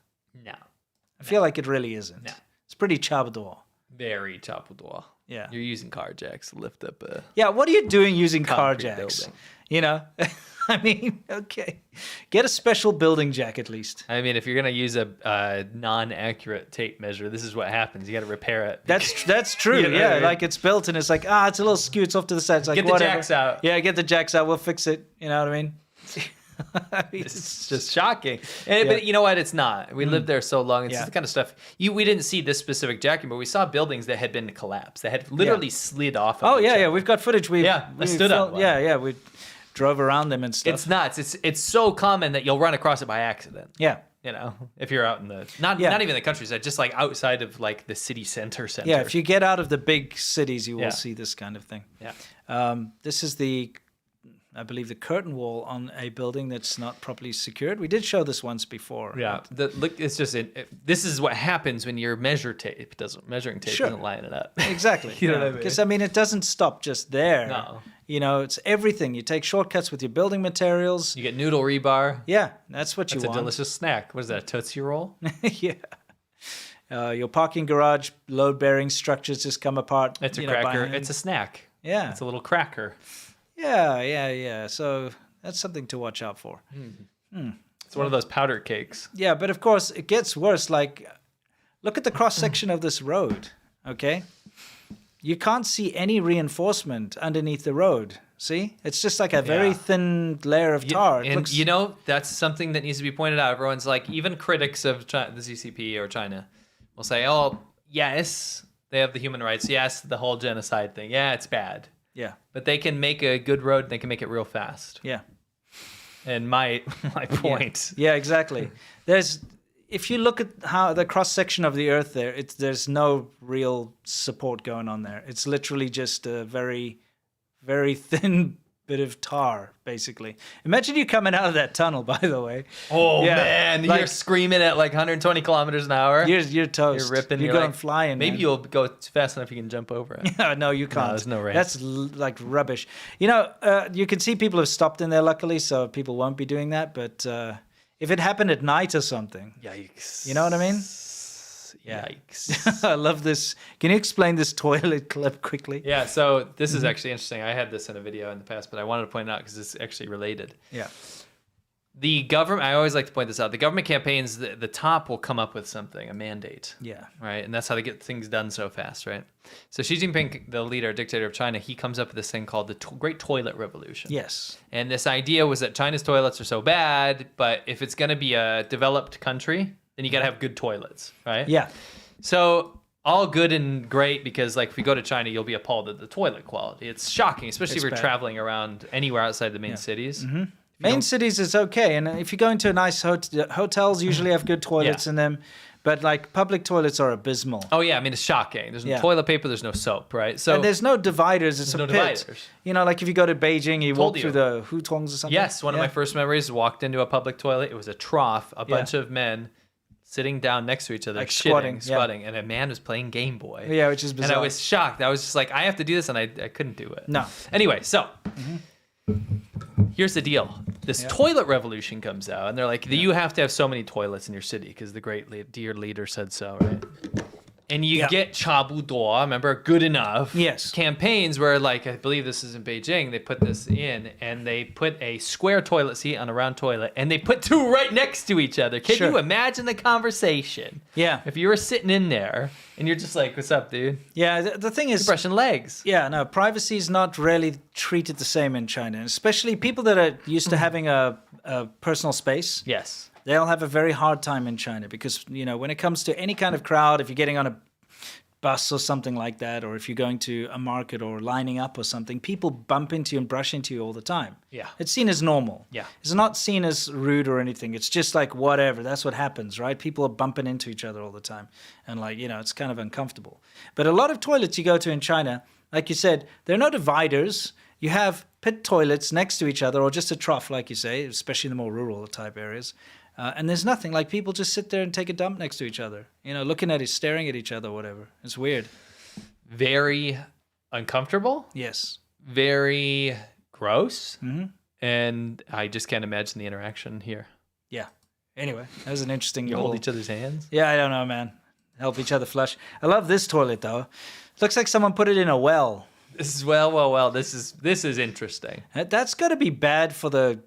No. I feel like it really isn't. No. It's pretty chapador. Very chapador. Yeah. You're using car jacks to lift up a... Yeah, what are you doing using car concrete jacks? building. You know? I mean, okay. Get a special building jack at least. I mean, if you're going to use a non-accurate tape measure, this is what happens. You got to repair it. That's true. You know Yeah, what I mean? like it's built and it's like, it's a little skewed. It's off to the side. It's like, Get the whatever. jacks out. Yeah, get the jacks out. We'll fix it. You know what I mean? It's just shocking. But you know what? It's not. We lived there so long. It's Yeah. the kind of stuff. We didn't see this specific jacking, but we saw buildings that had been collapsed, that had literally slid off. Of each other. We've got footage. We stood up one. Yeah, we drove around them and stuff. It's nuts. It's so common that you'll run across it by accident. Yeah. You know, if you're out in the not even the countryside, just like outside of like the city center. Yeah, if you get out of the big cities, you will Yeah. see this kind of thing. Yeah. This is I believe the curtain wall on a building that's not properly secured. We did show this once before. Yeah, look, it's just this is what happens when your measuring tape doesn't line it up. Exactly. You know what I mean? Because I mean, it doesn't stop just there. No. You know, it's everything. You take shortcuts with your building materials. You get noodle rebar. Yeah, that's what you That's a want. delicious snack. What is that? A Tootsie Roll? Yeah. Your parking garage load-bearing structures just come apart. It's a by cracker. hand. It's a snack. Yeah. It's a little cracker. Yeah. So that's something to watch out for. It's one of those powder cakes. Yeah, but of course it gets worse. Like, look at the cross section of this road. Okay, you can't see any reinforcement underneath the road. See, it's just like a very thin layer of tar. It And looks- you know, that's something that needs to be pointed out. Everyone's like, even critics of the CCP or China will say, "Oh, yes, they have the human rights. Yes, the whole genocide thing. Yeah, it's bad." Yeah. But they can make a good road and they can make it real fast. Yeah. And my point. Yeah, exactly. If you look at how the cross section of the Earth there's no real support going on there. It's literally just a very, very thin bit of tar, basically. Imagine you coming out of that tunnel, by the way. Oh, Yeah, man. like- You're screaming at like 120 kilometers an hour. You're toast. You're ripping. You're You're going like, flying. Maybe man. you'll go fast enough you can jump over it. No, you can't. there's no ramp. That's like rubbish. You know, you can see people have stopped in there, luckily, so people won't be doing that. But if it happened at night or something, Yikes. you know what I mean? Yikes. I love this. Can you explain this toilet clip quickly? Yeah, so this is actually interesting. I had this in a video in the past, but I wanted to point it out because it's actually related. Yeah. The government, I always like to point this out, the government campaigns, the top will come up with something, a mandate. Yeah. Right? And that's how they get things done so fast, right? So Xi Jinping, the leader, dictator of China, he comes up with this thing called the Great Toilet Revolution. Yes. And this idea was that China's toilets are so bad, but if it's going to be a developed country, then you got to have good toilets, right? Yeah. So all good and great because, like, if you go to China, you'll be appalled at the toilet quality. It's shocking, especially It's if you're bad. traveling around anywhere outside the main cities. Mm-hmm. Main cities is okay, and if you go into a nice hotels, usually have good toilets in them, but like public toilets are abysmal. Oh yeah, I mean it's shocking. There's no Yeah. toilet paper. There's no soap, right? So And there's no dividers. It's There's a no pit. dividers. You know, like if you go to Beijing, you Told walk through the hutongs or something. yes, one of Yeah. my first memories walked into a public toilet. It was a trough, a bunch of men sitting down next to each other, Like shitting, squatting, and a man was playing Game Boy. Yeah, which is bizarre. And I was shocked. I was just like, I have to do this, and I couldn't do it. No. Anyway, so here's the deal. This toilet revolution comes out, and they're like, you have to have so many toilets in your city because the dear leader said so, right? And you get 差不多, remember, good enough. Yes. Campaigns where, like, I believe this is in Beijing, they put this in, and they put a square toilet seat on a round toilet, and they put two right next to each other. Can Sure. you imagine the conversation? Yeah. If you were sitting in there, and you're just like, what's up, dude? Yeah, the thing is, Brushing legs. yeah, no, privacy is not really treated the same in China, especially people that are used to having a personal space. Yes. They'll have a very hard time in China because, you know, when it comes to any kind of crowd, if you're getting on a bus or something like that, or if you're going to a market or lining up or something, people bump into you and brush into you all the time. Yeah. It's seen as normal. Yeah. It's not seen as rude or anything. It's just like whatever. That's what happens, right? People are bumping into each other all the time. And like, you know, it's kind of uncomfortable. But a lot of toilets you go to in China, like you said, there are no dividers. You have pit toilets next to each other or just a trough, like you say, especially in the more rural type areas. And there's nothing. Like people just sit there and take a dump next to each other, you know, looking at it, staring at each other, whatever. It's weird. Very uncomfortable. Yes. Very gross. Mm-hmm. And I just can't imagine the interaction here. Yeah. Anyway, that was an interesting You little... hold each other's hands. Yeah, I don't know, man. Help each other flush. I love this toilet, though. Looks like someone put it in a well. This is well. This is interesting. That's got to be bad for the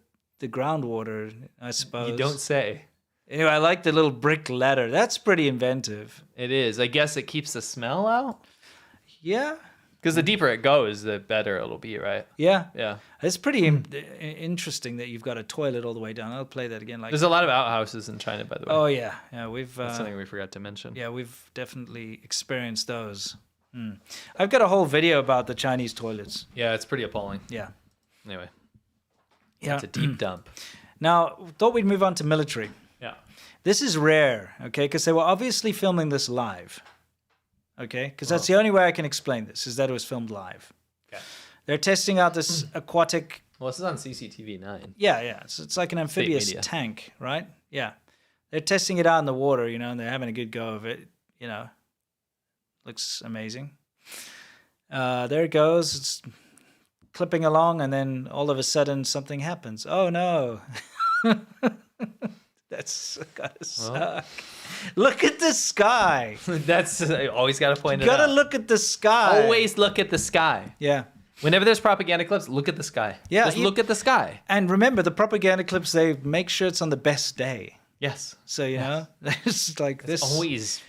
groundwater, I suppose. You don't say. Anyway, I like the little brick ladder. That's pretty inventive. It is. I guess it keeps the smell out. Yeah. Because the deeper it goes, the better it'll be, right? Yeah. Yeah. It's pretty interesting that you've got a toilet all the way down. I'll play that again. Like. There's a lot of outhouses in China, by the way. Oh yeah, yeah. We've That's something we forgot to mention. Yeah, we've definitely experienced those. I've got a whole video about the Chinese toilets. Yeah, it's pretty appalling. Yeah. Anyway. Yeah. It's a deep dump. Now, thought we'd move on to military. Yeah. This is rare, okay? Because they were obviously filming this live. Okay? Because that's the only way I can explain this, is that it was filmed live. Okay. They're testing out this aquatic... Well, this is on CCTV 9. Yeah. It's like an amphibious media. tank, right? Yeah. They're testing it out in the water, you know, and they're having a good go of it, you know. Looks amazing. There it goes. It's clipping along, and then all of a sudden something happens. Oh, no. That's gotta suck. Look at the sky. That's always got to point You it out. gotta look at the sky. Always look at the sky. Yeah. Whenever there's propaganda clips, look at the sky. Yeah, Just look at the sky. And remember, the propaganda clips, they make sure it's on the best day. Yes. So, you know, it's like this.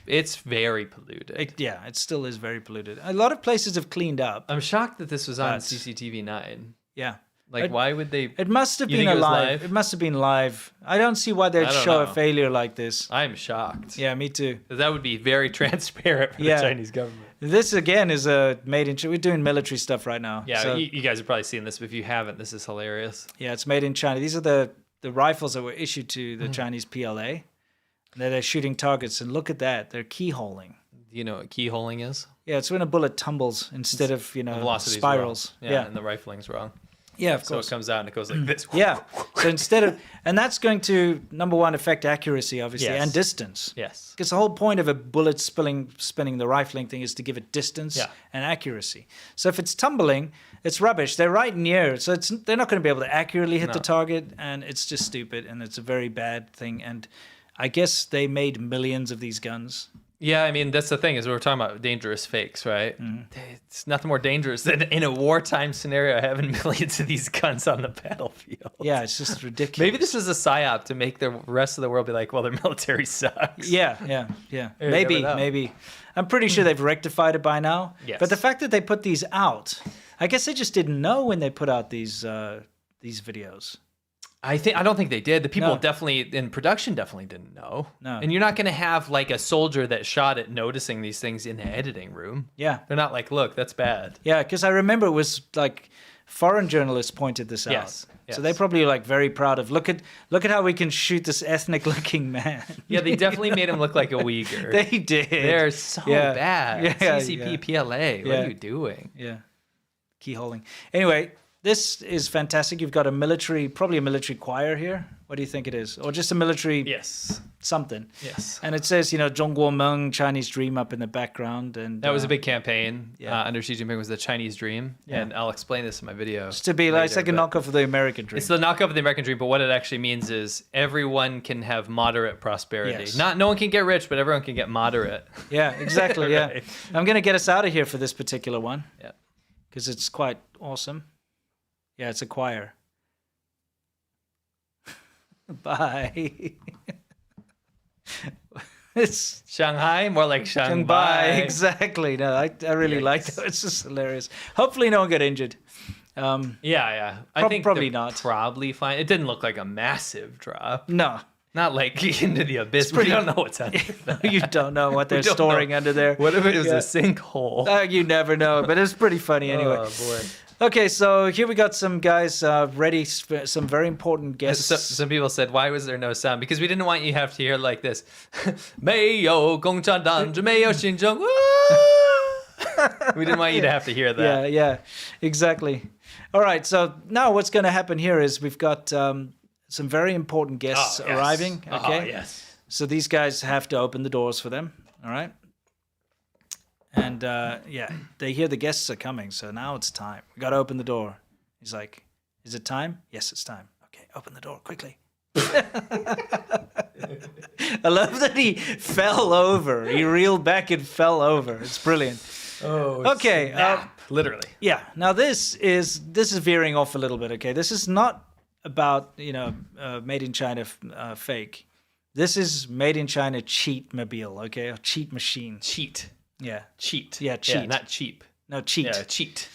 It's very polluted. It still is very polluted. A lot of places have cleaned up. I'm shocked that this was on But- CCTV 9. Yeah. Like, why would they? It must have You been think a it was live. live? It must have been live. I don't see why they'd I don't show a know. failure like this. I'm shocked. Yeah, me too. 'Cause that would be very transparent for Yeah. the Chinese government. This again is a made in. We're doing military stuff right now. Yeah, So, you guys have probably seen this, but if you haven't, this is hilarious. yeah, it's made in China. These are the rifles that were issued to the Chinese PLA. They're shooting targets, and look at that. They're keyholing. Do you know what keyholing is? Yeah, it's when a bullet tumbles instead of The velocity's spirals. wrong. Yeah, and the rifling's wrong. Yeah, of So course. it comes out and it goes like this. Yeah. So instead of, and that's going to, number one, affect accuracy, obviously, Yes. and distance. Yes. Because the whole point of a bullet spinning the rifling thing is to give it distance Yeah. and accuracy. So if it's tumbling, it's rubbish. They're right near, so they're not going to be able to accurately hit the target, and it's just stupid, and it's a very bad thing. And I guess they made millions of these guns. Yeah, I mean, that's the thing is we're talking about dangerous fakes, right? Mm-hmm. It's nothing more dangerous than in a wartime scenario having millions of these guns on the battlefield. Yeah, it's just ridiculous. Maybe this was a psyop to make the rest of the world be like, well, their military sucks. Yeah. You Maybe, never know. maybe. I'm pretty sure they've rectified it by now. Yes. But the fact that they put these out, I guess they just didn't know when they put out these videos. I don't think they did. The people No. definitely in production definitely didn't know. No. And you're not going to have like a soldier that shot it noticing these things in the editing room. Yeah. They're not like, look, that's bad. Yeah, because I remember it was like foreign journalists pointed this out. Yes, So they probably like very proud of look at how we can shoot this ethnic looking man. Yeah, they definitely made him look like a Uyghur. They did. They're so Yeah. bad. Yeah, CCP, yeah. PLA, what Yeah. are you doing? Yeah. Keyholing. Anyway, this is fantastic. You've got probably a military choir here. What do you think it is? Or just a military Yes. something. Yes. And it says, Zhongguomeng, Chinese Dream up in the background. And That was a big campaign yeah. under Xi Jinping was the Chinese Dream. Yeah. And I'll explain this in my video. Just to be like, it's like a later, but- knockoff of the American Dream. It's the knockoff of the American Dream, but what it actually means is everyone can have moderate prosperity. Yes. No one can get rich, but everyone can get moderate. Yeah, exactly. Yeah. Right. I'm going to get us out of here for this particular one. Yeah. Because it's quite awesome. Yeah, it's a choir. Bye. It's Shanghai, more like Shanghai. Bye. Exactly. No, I really like that. It's just hilarious. Hopefully no one got injured. Yeah. I think probably they're not. Probably fine. It didn't look like a massive drop. No. Not like into the abyss. We don't know what's under there. You don't know what We they're don't storing know. under there. What if it was Yeah. a sinkhole? You never know, but it's pretty funny anyway. Oh, boy. Okay, so here we got some guys ready, some very important guests. Some people said, why was there no sound? Because we didn't want you to have to hear it like this. 没有共产党，没有新政。 We didn't want you to have to hear that. Yeah, exactly. All right, so now what's going to happen here is we've got some very important guests Oh, yes. arriving. Okay. Oh, yes. So these guys have to open the doors for them. All right. And they hear the guests are coming, so now it's time. We got to open the door. He's like, "Is it time?" "Yes, it's time." "Okay, open the door quickly." I love that he fell over. He reeled back and fell over. It's brilliant. Oh, Okay. literally. Yeah. Now this is veering off a little bit. Okay. This is not about made in China fake. This is made in China cheat mobile. Okay, or cheat machine. Cheat. Yeah. Cheat. Yeah, cheat. Yeah, not cheap. No, cheat. Yeah, cheat.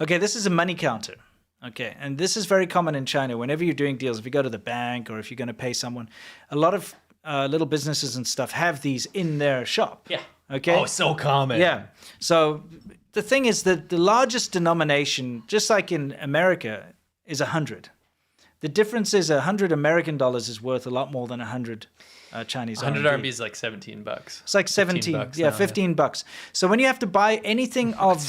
Okay, this is a money counter. Okay, and this is very common in China. Whenever you're doing deals, if you go to the bank or if you're going to pay someone, a lot of little businesses and stuff have these in their shop. Yeah. Okay. Oh, so common. Yeah. So the thing is that the largest denomination, just like in America, is 100. The difference is 100 American dollars is worth a lot more than 100 Chinese 100 RMB. RMB is like $17. It's like 17, $15 yeah, now, $15. So when you have to buy anything of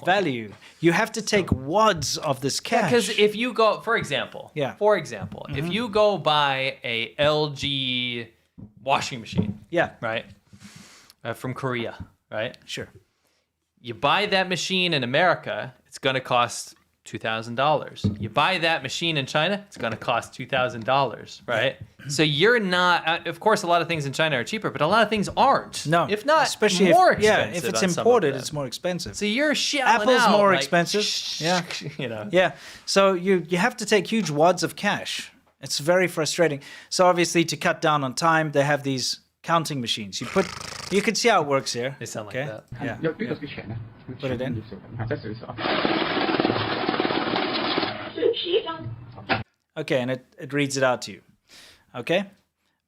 value, you have to take wads of this cash. Because if you go, for example, Mm-hmm. if you go buy a LG washing machine, right, from Korea, right? Sure. You buy that machine in America, it's going to cost $2,000. You buy that machine in China, it's going to cost $2,000, right? So you're not, of course, a lot of things in China are cheaper, but a lot of things aren't. No, if not especially more if, expensive. if it's on some of imported, them. it's more expensive. So you're shelling Apple's out, more like, expensive. Yeah, you know. Yeah. So you have to take huge wads of cash. It's very frustrating. So obviously, to cut down on time, they have these counting machines. You can see how it works here. They sound like okay? that. Yeah. Put it in. Okay, and it reads it out to you. Okay?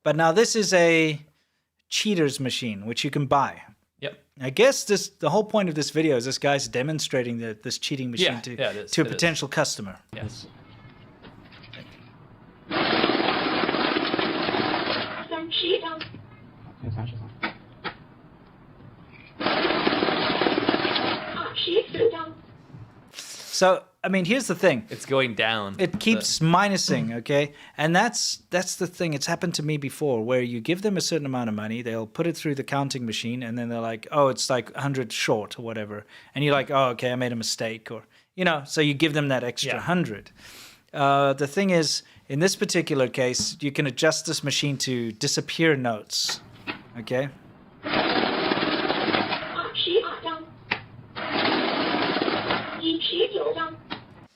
But now this is a cheater's machine, which you can buy. Yep. I guess the whole point of this video is this guy's demonstrating this cheating machine Yeah, to yeah, it is, a it is. potential customer. Yes. So I mean, here's the thing. It's going down. It keeps minusing, okay? And that's the thing. It's happened to me before where you give them a certain amount of money, they'll put it through the counting machine, and then they're like, oh, it's like 100 short or whatever. And you're like, oh, okay, I made a mistake. Or, so you give them that extra 100. The thing is, in this particular case, you can adjust this machine to disappear notes, okay?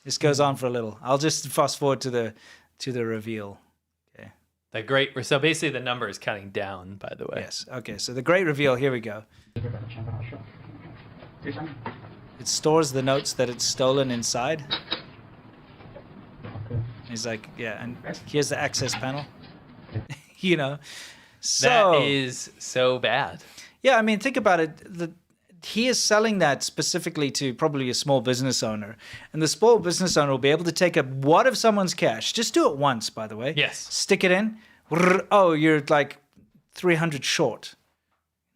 This goes on for a little. I'll just fast forward to the reveal. Okay. So basically the number is counting down, by the way. Yes. Okay. So the great reveal. Here we go. It stores the notes that it's stolen inside. He's like, yeah, and here's the access panel. So that is so bad. Yeah, I mean, think about it. He is selling that specifically to probably a small business owner. And the small business owner will be able to take a wad of someone's cash. Just do it once, by the way. Yes. Stick it in. Oh, you're like 300 short.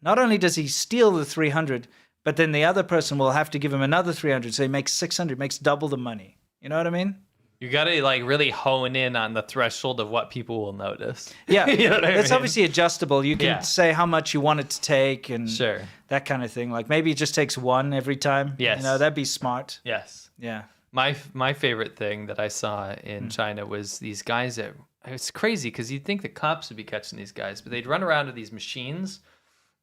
Not only does he steal the 300, but then the other person will have to give him another 300. So he makes 600, makes double the money. You know what I mean? You got to really hone in on the threshold of what people will notice. Yeah, you know what I it's mean? obviously adjustable. You can say how much you want it to take and that kind of thing. Like maybe it just takes one every time. Yes. That'd be smart. Yes. Yeah. My favorite thing that I saw in China was these guys that, it's crazy because you'd think the cops would be catching these guys, but they'd run around with these machines.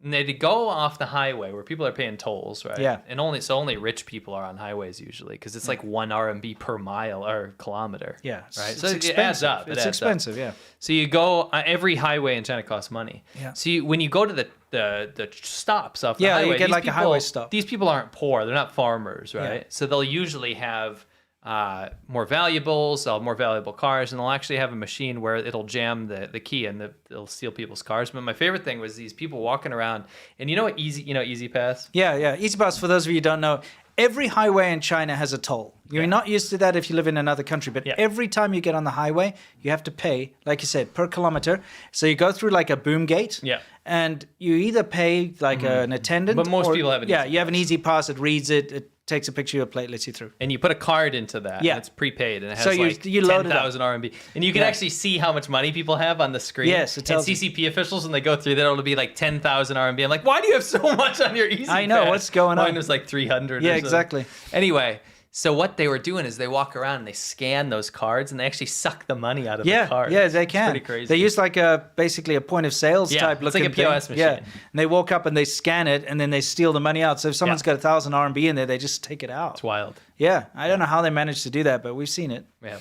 And they'd go off the highway where people are paying tolls, right? Yeah. And only rich people are on highways usually because it's like 1 RMB per mile or kilometer. Yeah. Right. So it adds up. It's expensive, yeah. So you go, every highway in China costs money. Yeah. So when you go to the stops off the highway, you get like a highway stop. These people aren't poor. They're not farmers, right? Yeah. So they'll usually have more valuables, more valuable cars, and they'll actually have a machine where it'll jam the key and it'll steal people's cars. But my favorite thing was these people walking around, and you know what Easy Pass? Yeah. Easy Pass, for those of you who don't know, every highway in China has a toll. You're not used to that if you live in another country, but every time you get on the highway, you have to pay, like you said, per kilometer. So you go through like a boom gate, and you either pay like an attendant, but most people have an you have an Easy Pass. It reads it takes a picture of your plate, lets you through. And you put a card into that. Yeah. And it's prepaid. And it has So you load it up. 10,000 RMB. And you can actually see how much money people have on the screen. Yes, it tells and CCP officials, when they go through there, it'll be like 10,000 RMB. I'm like, why do you have so much on your Easy I know, Pass? what's going on? Mine was like 300 Yeah, or something. exactly. Anyway, so what they were doing is they walk around and they scan those cards and they actually suck the money out of the cards. Yeah, they can. It's pretty crazy. They use like basically a point of sales type it's looking like a POS thing. machine. Yeah, and they walk up and they scan it and then they steal the money out. So if someone's got 1,000 RMB in there, they just take it out. It's wild. Yeah, I don't know how they managed to do that, but we've seen it. Yeah.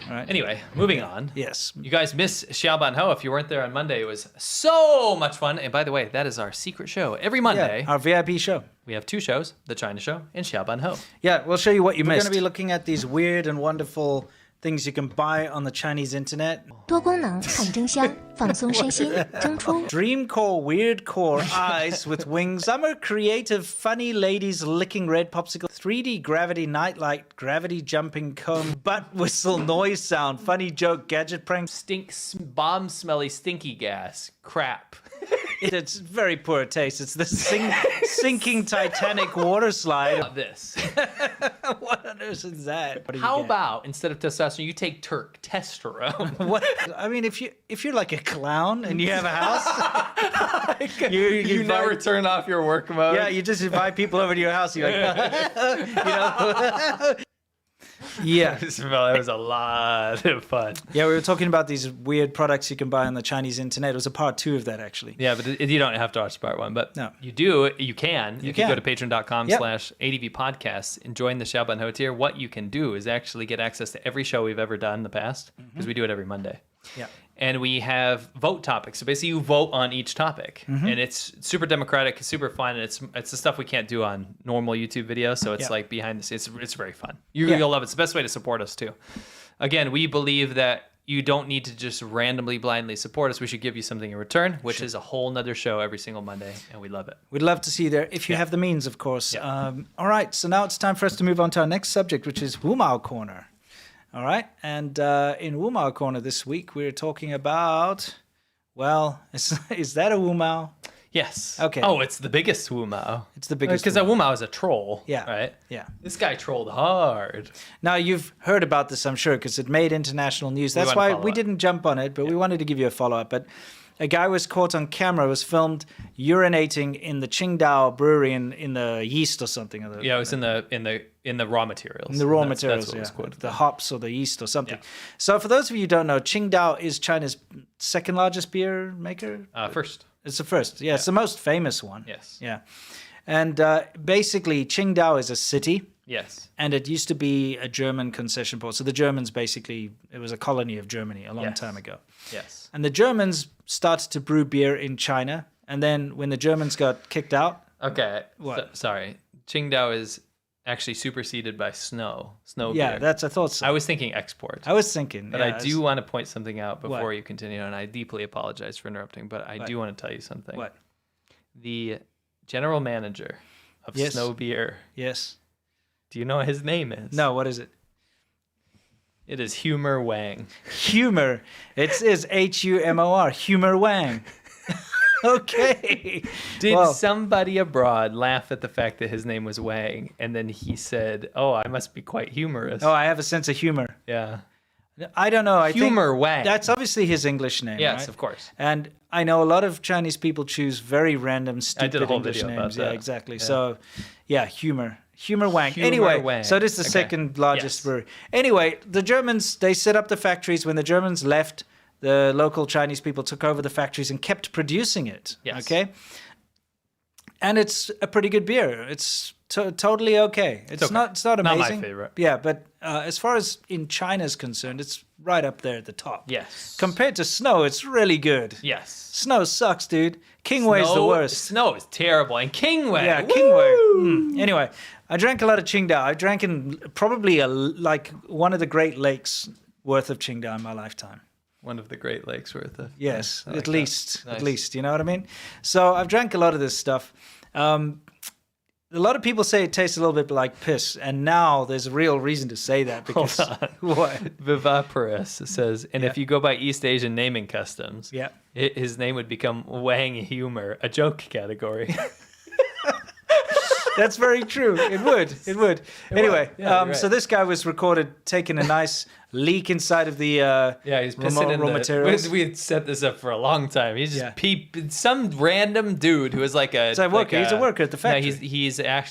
All right. Anyway, moving on. Yes. You guys missed Xiaoban Ho. If you weren't there on Monday, it was so much fun. And by the way, that is our secret show. Every Monday, Yeah, our VIP show. we have 2 shows, The China Show and Xiaoban Ho. Yeah, we'll show you what you missed. We're missed. going to be looking at these weird and wonderful things you can buy on the Chinese internet. 多功能汗蒸箱，放松身心，蒸出。 Dream core, weird core eyes with wings. Summer creative, funny ladies licking red popsicle. 3D gravity nightlight, gravity jumping comb, butt whistle noise sound, funny joke, gadget prank. Bomb smelly stinky gas. Crap. It's very poor taste. It's the sinking Titanic water slide. This. What on earth is that? What do you How get? about instead of testosterone, you take testosterone? What? I mean, if you're like a clown and you have a house, you never invite- turn off your work mode. Yeah, you just invite people over to your house. You're like, you know. Yeah. That was a lot of fun. Yeah, we were talking about these weird products you can buy on the Chinese internet. It was a part 2 of that, actually. Yeah, but you don't have to watch part 1. But No. you can. You can. If you go to patreon.com Yep. /ADVpodcasts and join the Xiaoban Ho tier, what you can do is actually get access to every show we've ever done in the past, because we do it every Monday. Yeah. And we have vote topics. So basically you vote on each topic. And it's super democratic, it's super fun, and it's the stuff we can't do on normal YouTube videos. So it's like behind the scenes. It's very fun. You'll love it. It's the best way to support us too. Again, we believe that you don't need to just randomly, blindly support us. We should give you something in return, which is a whole nother show every single Monday, and we love it. We'd love to see you there if you have the means, of course. All right, so now it's time for us to move on to our next subject, which is Wumao Corner. All right, and in Wumao Corner this week, we're talking about, well, is that a Wumao? Yes. Okay. Oh, it's the biggest Wu Mao. It's the biggest because Wu a Wu Mao is a troll. Yeah. Right. Yeah. This guy trolled hard. Now, you've heard about this, I'm sure, because it made international news. We That's want to why follow we up. didn't jump on it, but we wanted to give you a follow-up. But a guy was caught on camera, was filmed urinating in the Qingdao brewery in the yeast or something. Or Yeah, it was in the raw materials. in the raw That's materials, what was quoted. the hops or the yeast or something. So for those of you who don't know, Qingdao is China's second largest beer maker. First. It's the first. Yeah, it's the most famous one. Yes. Yeah. And basically, Qingdao is a city. Yes. And it used to be a German concession port. So the Germans basically, it was a colony of Germany a long time ago. Yes. And the Germans started to brew beer in China. And then when the Germans got kicked out. Okay. What? Sorry. Qingdao is actually superseded by snow Yeah, beer. I thought so. I was thinking export. I was thinking. But yeah, I do want to point something out before What? you continue, and I deeply apologize for interrupting, but I do want to tell you something. What? The general manager of Yes. Snow Beer. Yes. Do you know what his name is? No, what is it? It is Humor Wang. Humor. It is Humor. Humor Wang. Okay. Did somebody abroad laugh at the fact that his name was Wang, and then he said, "Oh, I must be quite humorous." Oh, I have a sense of humor. Yeah. I don't know. I Humor think Wang. That's obviously his English name. Yes, right? of course. And I know a lot of Chinese people choose very random, stupid did a whole English video about names. Yeah, that. exactly. Yeah. So, yeah, humor Wang. Humor Anyway, Wang. so this is the Okay. second largest Yes. brewery. Anyway, the Germans, they set up the factories. When the Germans left, the local Chinese people took over the factories and kept producing it. Yes. Okay. And it's a pretty good beer. It's totally okay. It's okay. not Not my amazing. favorite. Yeah, but as far as in China is concerned, it's right up there at the top. Yes. Compared to Snow, it's really good. Yes. Snow sucks, dude. Kingway's the worst. Snow is terrible, and Kingway. Yeah, Kingway. Anyway, I drank a lot of Qingdao. I drank in probably like one of the Great Lakes worth of Qingdao in my lifetime. One of the Great Lakes worth of. Yes, I like at that. least, Nice. at least. You know what I mean? So I've drank a lot of this stuff. A lot of people say it tastes a little bit like piss, and now there's a real reason to say that because what? Vivaporous says, and if you go by East Asian naming customs, Yeah. his name would become Wang Humor, a joke category. That's very true. It would. It would. Anyway, Yeah, you're right. so this guy was recorded taking a nice leak inside of the Yeah, he's pissing in raw materials. We had set this up for a long time. He's just Yeah. some random dude who was like a. He's a worker. He's a worker at the factory. No, he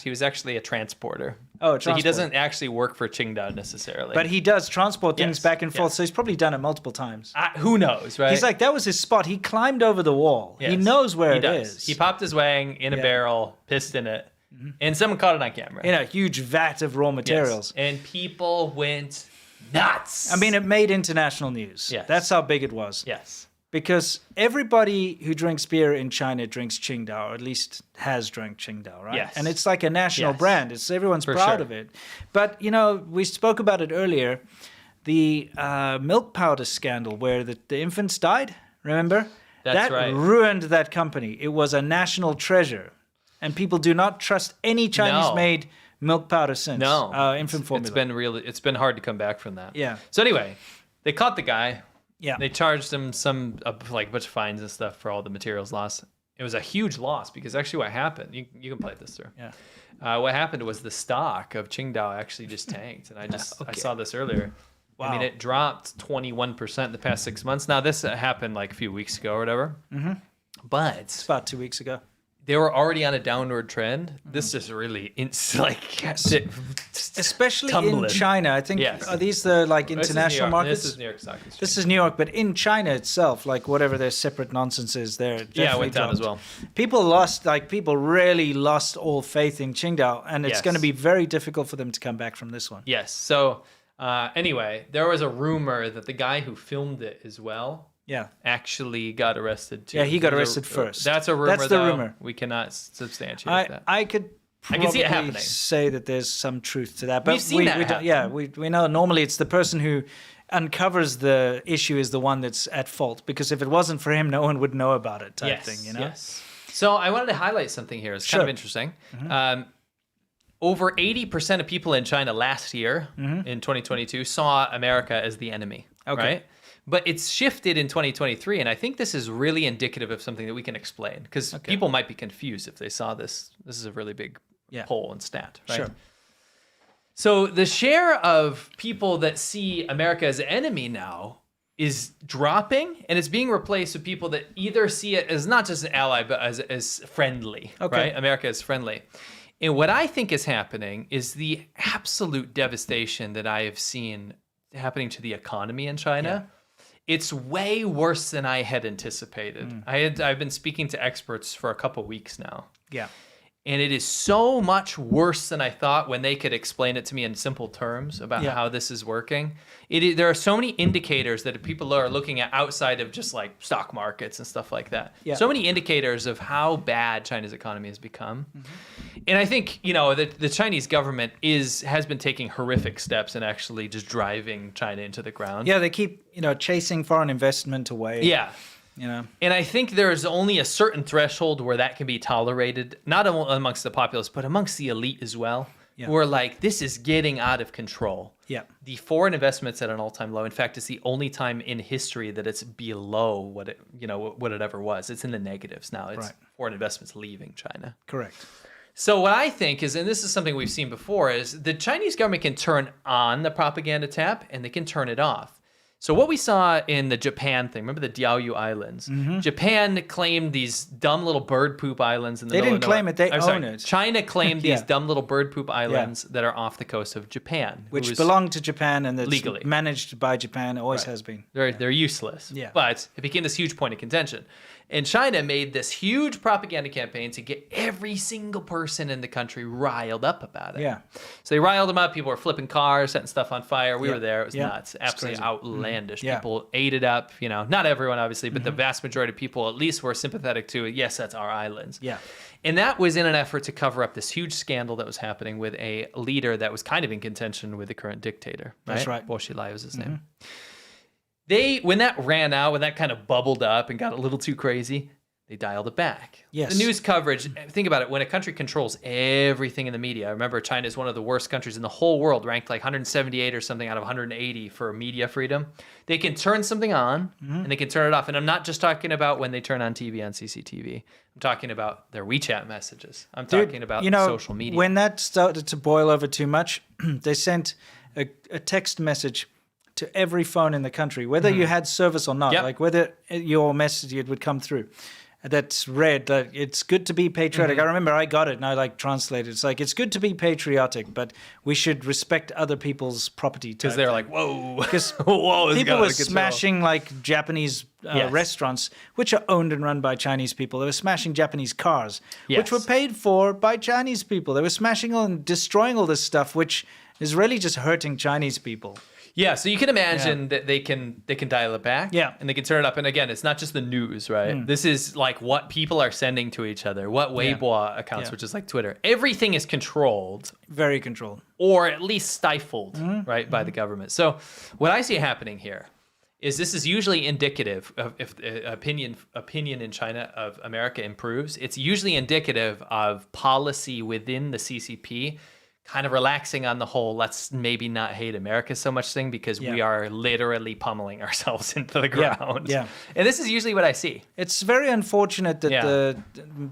was actually a transporter. Oh, a So he transporter. doesn't actually work for Qingdao necessarily. But he does transport things Yes, back and forth, yes. so he's probably done it multiple times. Who knows, right? He's like, that was his spot. He climbed over the wall. He Yes, knows where he it does. is. He popped his wang in a Yeah. barrel, pissed in it, and someone caught it on camera. In a huge vat of raw Yes. materials. And people went nuts. I mean, it made international news. Yes. That's how big it was. Yes. Because everybody who drinks beer in China drinks Qingdao, or at least has drank Qingdao, right? Yes. And it's like a national Yes. brand. It's everyone's For proud sure. of it. But you know, we spoke about it earlier. The milk powder scandal, where the infants died. Remember? That's that right. ruined that company. It was a national treasure, and people do not trust any Chinese-made milk powder since. No. Infant formula. It's been hard to come back from that. Yeah. So anyway, they caught the guy. Yeah. They charged him like a bunch of fines and stuff for all the materials lost. It was a huge loss because actually what happened, you can play this through. Yeah. What happened was the stock of Qingdao actually just tanked. And I saw this earlier. Wow. I mean, it dropped 21% in the past 6 months. Now, this happened like a few weeks ago or whatever. Mm-hmm. But It's about 2 weeks ago. they were already on a downward trend. This just really, Especially tumbling. in China. I think, Yes. are these the like This is international New York. markets? This is New York Stock Exchange. This is New York, but in China itself, like whatever their separate nonsense is there. Yeah, it went down as well. People really lost all faith in Qingdao, and it's Yes. going to be very difficult for them to come back from this one. Yes. So anyway, there was a rumor that the guy who filmed it as well Yeah. actually got arrested too. Yeah, he got There's arrested first. That's a rumor. That's the though. rumor. We cannot substantiate that. I could I can see it probably happening. say that there's some truth to that. But We've seen that we don't, happen. yeah, we know normally it's the person who uncovers the issue is the one that's at fault, because if it wasn't for him, no one would know about it type Yes, thing, you know? Yes. So I wanted to highlight something here. It's kind of Sure. interesting. Over 80% of people in China last year, in 2022, saw America as the enemy. Okay. Right? But it's shifted in 2023, and I think this is really indicative of something that we can explain, because people might be confused if they saw this. This is a really big poll and stat, right? Sure. So the share of people that see America as an enemy now is dropping, and it's being replaced with people that either see it as not just an ally, but as friendly, right? America is friendly. And what I think is happening is the absolute devastation that I have seen happening to the economy in China. It's way worse than I had anticipated. I've been speaking to experts for a couple weeks now. Yeah. And it is so much worse than I thought when they could explain it to me in simple terms about how this is working. There are so many indicators that people are looking at outside of just like stock markets and stuff like that. Yeah. So many indicators of how bad China's economy has become. And I think, the Chinese government has been taking horrific steps in actually just driving China into the ground. Yeah, they keep, chasing foreign investment away. Yeah. And I think there's only a certain threshold where that can be tolerated, not amongst the populace, but amongst the elite as well. Yeah. Where like, this is getting out of control. Yeah. The foreign investment's at an all-time low. In fact, it's the only time in history that it's below what it ever was. It's in the negatives now. It's foreign investment's leaving China. Correct. So what I think is, and this is something we've seen before, is the Chinese government can turn on the propaganda tap and they can turn it off. So what we saw in the Japan thing, remember the Diaoyu Islands? Japan claimed these dumb little bird poop islands in the middle of nowhere. They didn't claim it, they own it. China claimed these dumb little bird poop islands that are off the coast of Japan. Which belong to Japan and that's legally managed by Japan, always has been. They're useless. Yeah. But it became this huge point of contention. And China made this huge propaganda campaign to get every single person in the country riled up about it. Yeah. So they riled them up. People were flipping cars, setting stuff on fire. We were there. It was nuts. Absolutely outlandish. People ate it up. Not everyone, obviously, but the vast majority of people at least were sympathetic to it. Yes, that's our islands. Yeah. And that was in an effort to cover up this huge scandal that was happening with a leader that was kind of in contention with the current dictator. Right? That's right. Bo Xilai was his name. When that ran out, when that kind of bubbled up and got a little too crazy, they dialed it back. Yes. The news coverage, think about it, when a country controls everything in the media, I remember China is one of the worst countries in the whole world, ranked like 178 or something out of 180 for media freedom. They can turn something on and they can turn it off. And I'm not just talking about when they turn on TV on CCTV. I'm talking about their WeChat messages. I'm talking about social media. When that started to boil over too much, they sent a text message to every phone in the country, whether you had service or not, like whether your message would come through. That's read that it's good to be patriotic. I remember I got it and I translated. It's like, it's good to be patriotic, but we should respect other people's property. Because they're like, whoa. Because people were smashing like Japanese restaurants, which are owned and run by Chinese people. They were smashing Japanese cars, which were paid for by Chinese people. They were smashing and destroying all this stuff, which is really just hurting Chinese people. Yeah, so you can imagine that they can dial it back. Yeah. And they can turn it up. And again, it's not just the news, right? This is like what people are sending to each other, what Weibo accounts, which is like Twitter. Everything is controlled. Very controlled. Or at least stifled, right, by the government. So what I see happening here is this is usually indicative of if opinion in China of America improves. It's usually indicative of policy within the CCP kind of relaxing on the whole, let's maybe not hate America so much thing, because we are literally pummeling ourselves into the ground. Yeah. And this is usually what I see. It's very unfortunate that the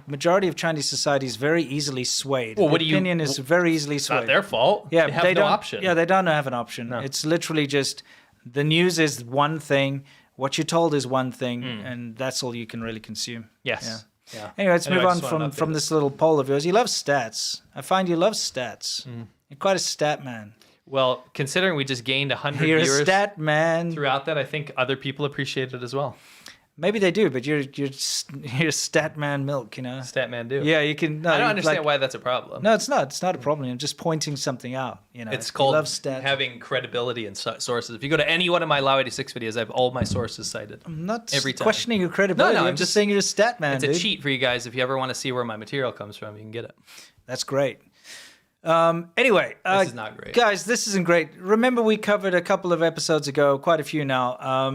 majority of Chinese society is very easily swayed. Well, opinion is very easily swayed. It's not their fault. Yeah, they have no don't, option. Yeah, they don't have an option. No. It's literally just the news is one thing, what you're told is one thing, and that's all you can really consume. Yes. Yeah. Anyway, let's move on from this little poll of yours. You love stats. I find you love stats. You're quite a stat man. Well, considering we just gained 100 You're viewers a stat man. throughout that, I think other people appreciate it as well. Maybe they do, but you're stat man milk, Stat man do. Yeah, you can. No, I don't understand why that's a problem. No, it's not. It's not a problem. I'm just pointing something out. It's called having credibility and sources. If you go to any one of my Lao 86 videos, I have all my sources cited. I'm not every time. questioning your credibility. No, I'm just saying you're a stat man. It's a cheat for you guys. If you ever want to see where my material comes from, you can get it. That's great. Anyway, this is not great. Guys, this isn't great. Remember we covered a couple of episodes ago, quite a few now,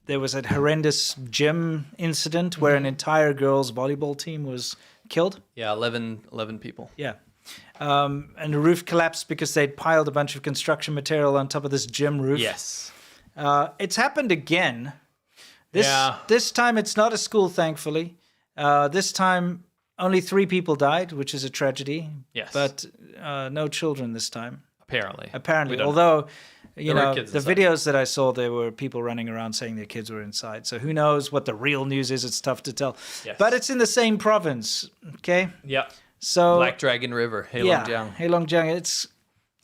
there was a horrendous gym incident where an entire girls' volleyball team was killed. Yeah, 11 people. Yeah. And the roof collapsed because they'd piled a bunch of construction material on top of this gym roof. Yes. It's happened again. This time it's not a school, thankfully. This time only 3 people died, which is a tragedy. Yes. But no children this time. Apparently. Although, you know, kids the inside. videos that I saw, there were people running around saying their kids were inside. So who knows what the real news is? It's tough to tell. Yes. But it's in the same province, okay? Yeah. So Black Dragon River, Heilongjiang. Heilongjiang.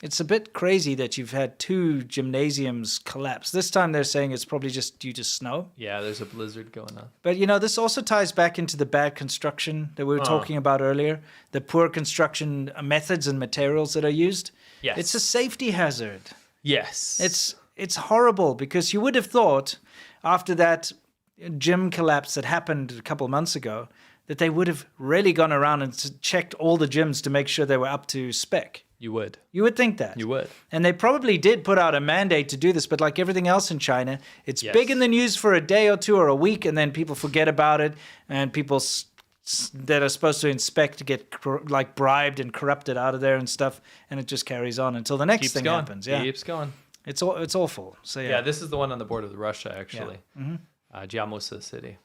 It's a bit crazy that you've had 2 gymnasiums collapse. This time they're saying it's probably just due to snow. Yeah, there's a blizzard going on. But, you know, this also ties back into the bad construction that we were talking about earlier, the poor construction methods and materials that are used. Yes. It's a safety hazard. Yes. It's horrible because you would have thought after that gym collapse that happened a couple of months ago that they would have really gone around and checked all the gyms to make sure they were up to spec. You would. You would think that. You would. And they probably did put out a mandate to do this, but like everything else in China, it's Yes. big in the news for a day or 2 or a week, and then people forget about it, and people that are supposed to inspect get like bribed and corrupted out of there and stuff, and it just carries on until the next Keeps thing going. happens. Yeah, Keeps going. it's awful. So Yeah, this is the one on the border with Russia, actually. Mm-hmm. Jiamusa City.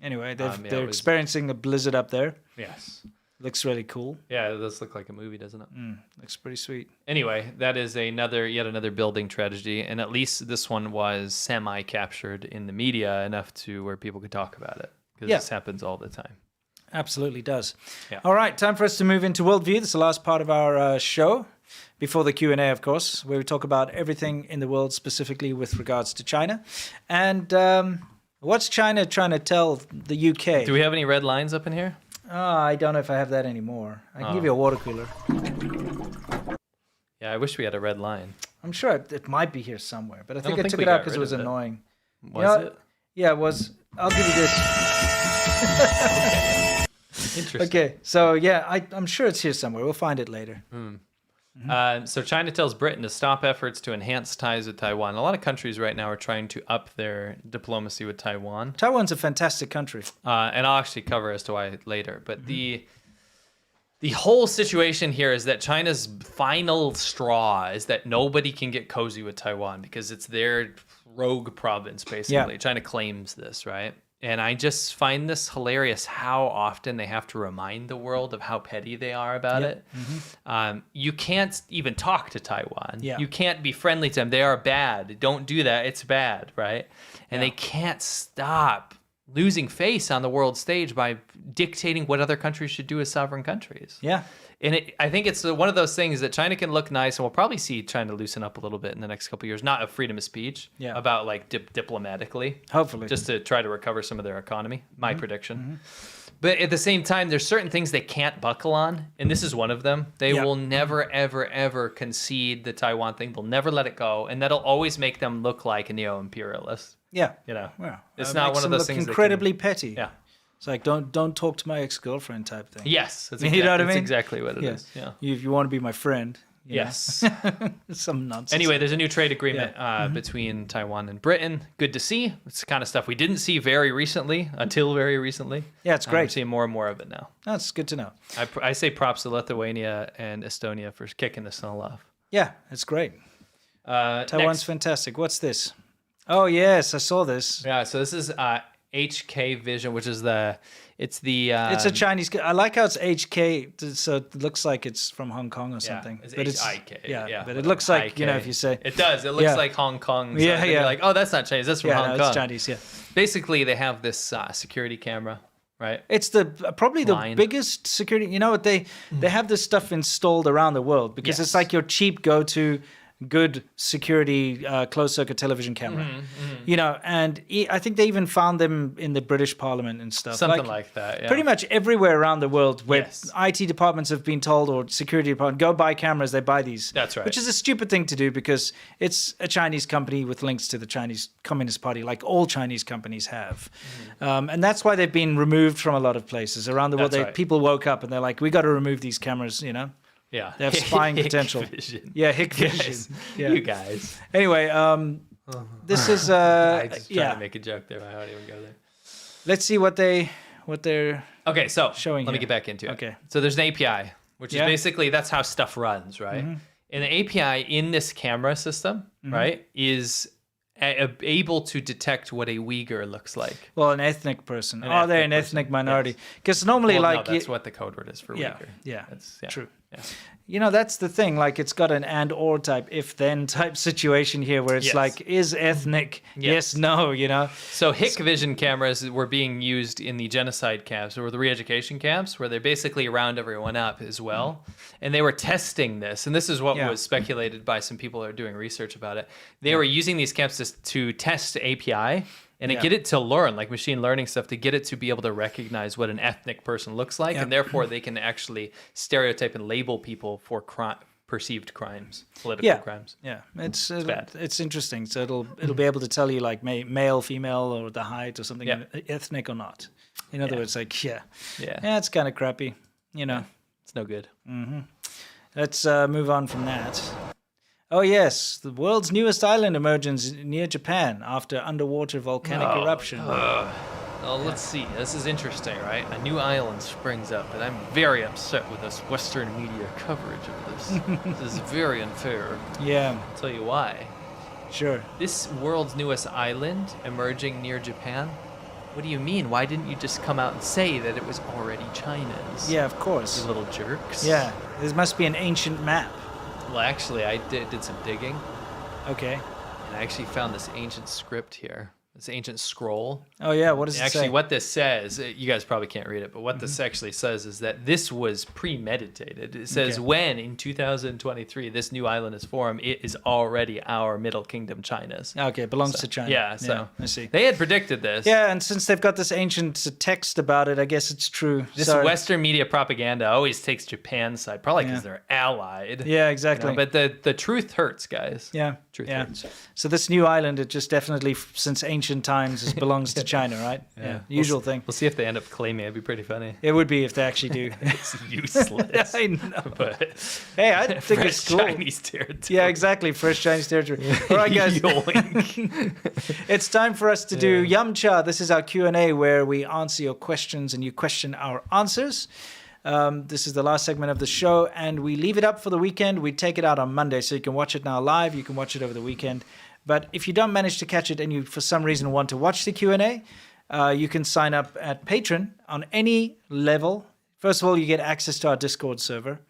Anyway, yeah, they're it was- experiencing a blizzard up there. Yes. Looks really cool. Yeah, it does look like a movie, doesn't it? Looks pretty sweet. Anyway, that is yet another building tragedy, and at least this one was semi-captured in the media enough to where people could talk about it, because Yeah. this happens all the time. Absolutely does. Yeah. All right, time for us to move into Worldview. This is the last part of our show, before the Q&A, of course, where we talk about everything in the world, specifically with regards to China. And what's China trying to tell the UK? Do we have any red lines up in here? I don't know if I have that anymore. I can give you a water cooler. Yeah, I wish we had a red line. I'm sure it might be here somewhere, but I think I think took we it out got because it rid was of it. annoying. Was it? Yeah, it was. I'll give you this. Interesting. Okay, so yeah, I'm sure it's here somewhere. We'll find it later. So China tells Britain to stop efforts to enhance ties with Taiwan. A lot of countries right now are trying to up their diplomacy with Taiwan. Taiwan's a fantastic country. And I'll actually cover as to why later. But the whole situation here is that China's final straw is that nobody can get cozy with Taiwan because it's their rogue province, basically. Yeah. China claims this, right? And I just find this hilarious how often they have to remind the world of how petty they are about it. You can't even talk to Taiwan. Yeah. You can't be friendly to them. They are bad. Don't do that. It's bad, right? And they can't stop losing face on the world stage by dictating what other countries should do as sovereign countries. Yeah. And I think it's one of those things that China can look nice, and we'll probably see China loosen up a little bit in the next couple of years. Not of freedom of speech, about like diplomatically. Hopefully. Just to try to recover some of their economy, my prediction. But at the same time, there's certain things they can't buckle on, and this is one of them. They will never, ever, ever concede the Taiwan thing. They'll never let it go, and that'll always make them look like a neo-imperialist. Yeah. You know, Well, it's it not makes one of them those look things. incredibly petty. Yeah. It's like don't talk to my ex-girlfriend type thing. Yes, that's You know what I that's mean? exactly what it is. Yeah. If you want to be my friend. you know. Yes. Some nonsense. Anyway, there's a new trade agreement between Taiwan and Britain. Good to see. It's the kind of stuff we didn't see until very recently. Yeah, it's great. We're seeing more and more of it now. That's good to know. I say props to Lithuania and Estonia for kicking this all off. Yeah, it's great. Taiwan's Next. fantastic. What's this? Oh yes, I saw this. Yeah, so this is HK Vision, which is it's a Chinese. I like how it's HK, so it looks like it's from Hong Kong or something. It's but HIK. Yeah, but it looks like if you say it does. It looks like Hong Kong. So Yeah, you're like, oh, that's not Chinese. That's from Hong Kong. it's Chinese. Yeah. Basically, they have this security camera, right? It's probably the Line. biggest security. You know what they have this stuff installed around the world because it's like your cheap go-to good security closed circuit television camera. You know, and I think they even found them in the British Parliament and stuff. Something like that. Yeah. Pretty much everywhere around the world where Yes. IT departments have been told, or security department, go buy cameras, they buy these. That's right. Which is a stupid thing to do because it's a Chinese company with links to the Chinese Communist Party, like all Chinese companies have. And that's why they've been removed from a lot of places around the world. That's right. People woke up and they're like, we got to remove these cameras, you know? Yeah. They have spying potential. Vision. Yeah, hick Guys, vision. Yeah. You guys. Anyway, this is I just trying to make a joke there. I don't even go there. Let's see what they're Okay, so showing let me here. get back into it. Okay. So there's an API, which is Yeah. basically that's how stuff runs, right? And the API in this camera system, right, is able to detect what a Uyghur looks like. Well, an ethnic person. Are they an ethnic minority? Because normally, Well, like... no, that's what the code word is for yeah, Uyghur. Yeah, that's true. Yeah. You know, that's the thing. Like, it's got an and/or type, if-then type situation here where it's like, is ethnic? Yes, no, you know? So Hikvision cameras were being used in the genocide camps or the re-education camps where they basically round everyone up as well. And they were testing this. And this is what was speculated by some people who are doing research about it. They were using these camps to test API and to get it to learn, like machine learning stuff, to get it to be able to recognize what an ethnic person looks like. And therefore, they can actually stereotype and label people for perceived crimes, political crimes. Yeah, it's bad. It's interesting. So it'll be able to tell you like male, female, or the height or something, ethnic or not. In other words, like, it's kind of crappy, you know. It's no good. Mm-hmm. Let's move on from that. Oh yes, the world's newest island emerges near Japan after underwater volcanic eruption. Well, let's see. This is interesting, right? A new island springs up, and I'm very upset with this Western media coverage of this. This is very unfair. Yeah. I'll tell you why. Sure. This world's newest island emerging near Japan? What do you mean? Why didn't you just come out and say that it was already China's? Yeah, of course. You little jerks. Yeah, this must be an ancient map. Well, actually, I did some digging. Okay. And I actually found this ancient script here. This ancient scroll. Oh, yeah. What does it say? Actually, what this says, you guys probably can't read it, but what this actually says is that this was premeditated. It says when, in 2023, this new island is formed, it is already our Middle Kingdom, China's. Okay, it belongs to China. Yeah, so I see. They had predicted this. Yeah, and since they've got this ancient text about it, I guess it's true. This Western media propaganda always takes Japan's side, probably because they're allied. Yeah, exactly. You know, but the truth hurts, guys. Yeah. Truth hurts. So this new island, it just definitely, since ancient times, belongs to China, right? Yeah. Usual thing. We'll see if they end up claiming it. It'd be pretty funny. It would be if they actually do. It's useless. I know. But hey, I think it's cool. Chinese territory. Yeah, exactly. Fresh Chinese territory. All right, guys. It's time for us to do Yamcha. This is our Q&A where we answer your questions and you question our answers. This is the last segment of the show, and we leave it up for the weekend. We take it out on Monday, so you can watch it now live. You can watch it over the weekend. But if you don't manage to catch it and you, for some reason, want to watch the Q&A, you can sign up at Patreon on any level. First of all, you get access to our Discord server,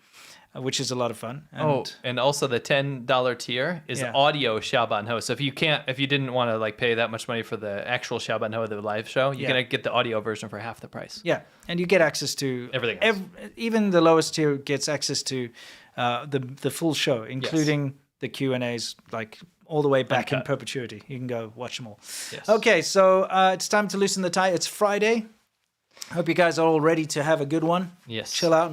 which is a lot of fun. And also the $10 tier is audio Xiaoban Ho. So if you didn't want to like pay that much money for the actual Xiaoban Ho, the live show, you're gonna get the audio version for half the price. Yeah, and you get access to everything else. Even the lowest tier gets access to the full show, including the Q&As, like all the way back in perpetuity. You can go watch them all. Yes. Okay, so it's time to loosen the tie. It's Friday. Hope you guys are all ready to have a good one. Yes. Chill out.